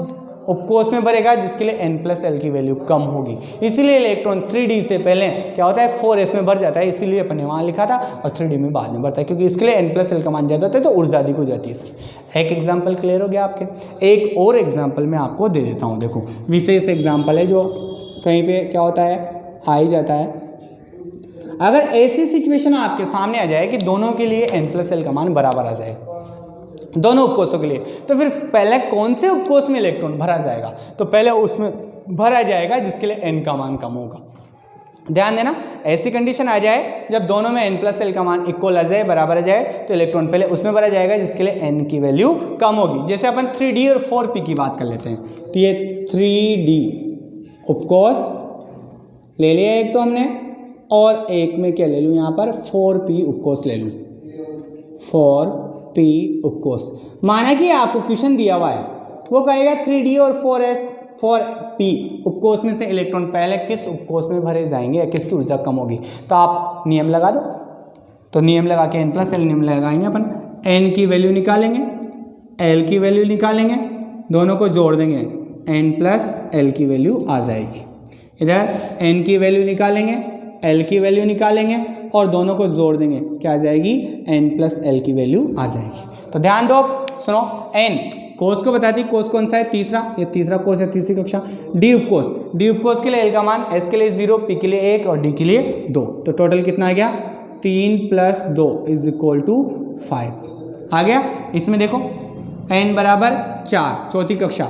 उपकोष में भरेगा जिसके लिए n+l की वैल्यू कम होगी। इसीलिए इलेक्ट्रॉन 3D से पहले क्या होता है, 4s में भर जाता है, इसीलिए अपन ने वहाँ लिखा था, और 3D में बाद में भरता है, क्योंकि इसके लिए n+l का मान ज़्यादा होता है तो ऊर्जा अधिक हो जाती है इसकी। एक एग्जाम्पल क्लियर हो गया आपके। एक और एग्जाम्पल मैं आपको दे देता हूँ, देखो विशेष एग्जाम्पल है जो कहीं पर क्या होता है, आ ही जाता है। अगर ऐसी सिचुएशन आपके सामने आ जाए कि दोनों के लिए n+l का मान बराबर आ जाए, दोनों उपकोषों के लिए, तो फिर पहले कौन से उपकोष में इलेक्ट्रॉन भरा जाएगा, तो पहले उसमें भरा जाएगा जिसके लिए n का मान कम होगा। ध्यान देना, ऐसी कंडीशन आ जाए जब दोनों में n+l का मान इक्वल आ जाए, बराबर आ जाए, तो इलेक्ट्रॉन पहले उसमें भरा जाएगा जिसके लिए n की वैल्यू कम होगी। जैसे अपन 3D और 4p की बात कर लेते हैं। तो ये 3D उपकोष ले लिया एक तो हमने, और एक में क्या ले लूँ यहाँ पर, 4p उपकोष ले लूँ, 4p उपकोष। माना कि आपको क्वेश्चन दिया हुआ है, वो कहेगा 3D और 4p उपकोष में से इलेक्ट्रॉन पहले किस उपकोष में भरे जाएंगे या किसकी ऊर्जा कम होगी। तो आप नियम लगा दो, तो नियम लगा के n+l नियम लगाएंगे अपन, n की वैल्यू निकालेंगे, l की वैल्यू निकालेंगे, दोनों को जोड़ देंगे, n+l की वैल्यू आ जाएगी। इधर n की वैल्यू निकालेंगे, l की वैल्यू निकालेंगे, और दोनों को जोड़ देंगे, क्या आ जाएगी, n+l की वैल्यू आ जाएगी। तो ध्यान दो, सुनो, n कोष को बताती, कोष कौन सा है, तीसरा, ये तीसरा कोष है, तीसरी कक्षा। d उपकोष, d उपकोष के लिए l का मान, s के लिए 0, p के लिए 1 और d के लिए 2। तो टोटल कितना आ गया, 3 + 2 = 5 आ गया। इसमें देखो n बराबर 4, चौथी कक्षा,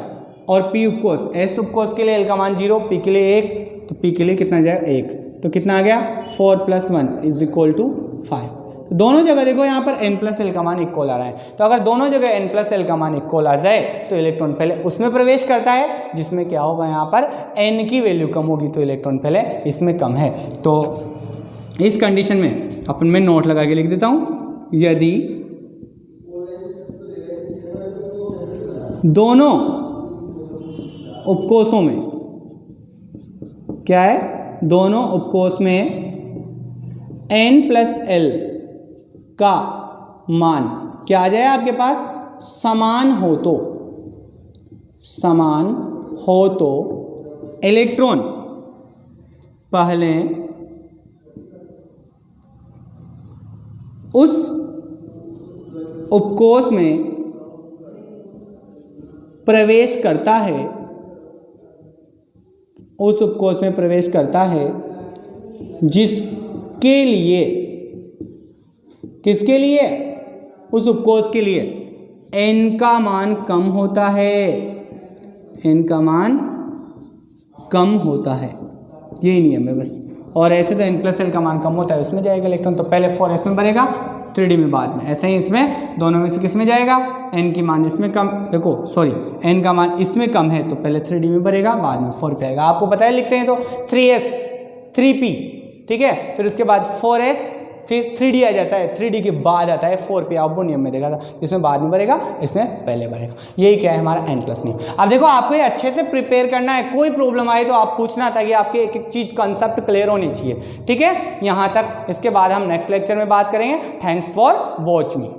और p उपकोष, s उपकोष के लिए l का मान 0, p के लिए 1, तो p के लिए कितना आ जाएगा, 1। तो कितना आ गया, 4 + 1 = 5। दोनों जगह देखो यहाँ पर n+l का मान इक्वल आ रहा है, तो अगर दोनों जगह n+l का मान इक्वल आ जाए तो इलेक्ट्रॉन पहले उसमें प्रवेश करता है जिसमें क्या होगा, यहाँ पर n की वैल्यू कम होगी तो इलेक्ट्रॉन पहले इसमें कम है। तो इस कंडीशन में अपन मैं नोट लगा के लिख देता हूँ, यदि दोनों उपकोषों में क्या है, दोनों उपकोष में n+l का मान क्या आ जाए आपके पास, समान हो तो इलेक्ट्रॉन पहले उस उपकोष में प्रवेश करता है, उस उपकोष में प्रवेश करता है जिसके लिए, किसके लिए, उस उपकोष के लिए n का मान कम होता है, n का मान कम होता है, यही नियम है बस। और ऐसे तो n+l का मान कम होता है उसमें जाएगा इलेक्ट्रॉन, तो पहले 4s में भरेगा 3d में बाद में। ऐसे ही इसमें दोनों में से किस में जाएगा, n की मान इसमें कम, देखो सॉरी n का मान इसमें कम है तो पहले 3d में भरेगा बाद में 4 पे आएगा। आपको पता है लिखते हैं तो 3s 3p, ठीक है, फिर उसके बाद 4s, फिर 3d आ जाता है, 3d के बाद आता है 4p। आप वो नियम में देखा था, इसमें बाद में भरेगा इसमें पहले भरेगा। यही क्या है हमारा n+ नियम। अब देखो आपको ये अच्छे से प्रिपेयर करना है, कोई प्रॉब्लम आए तो आप पूछना, ताकि आपके एक एक चीज़ कंसेप्ट क्लियर होनी चाहिए, ठीक है। यहाँ तक, इसके बाद हम नेक्स्ट लेक्चर में बात करेंगे। Thanks for watch me.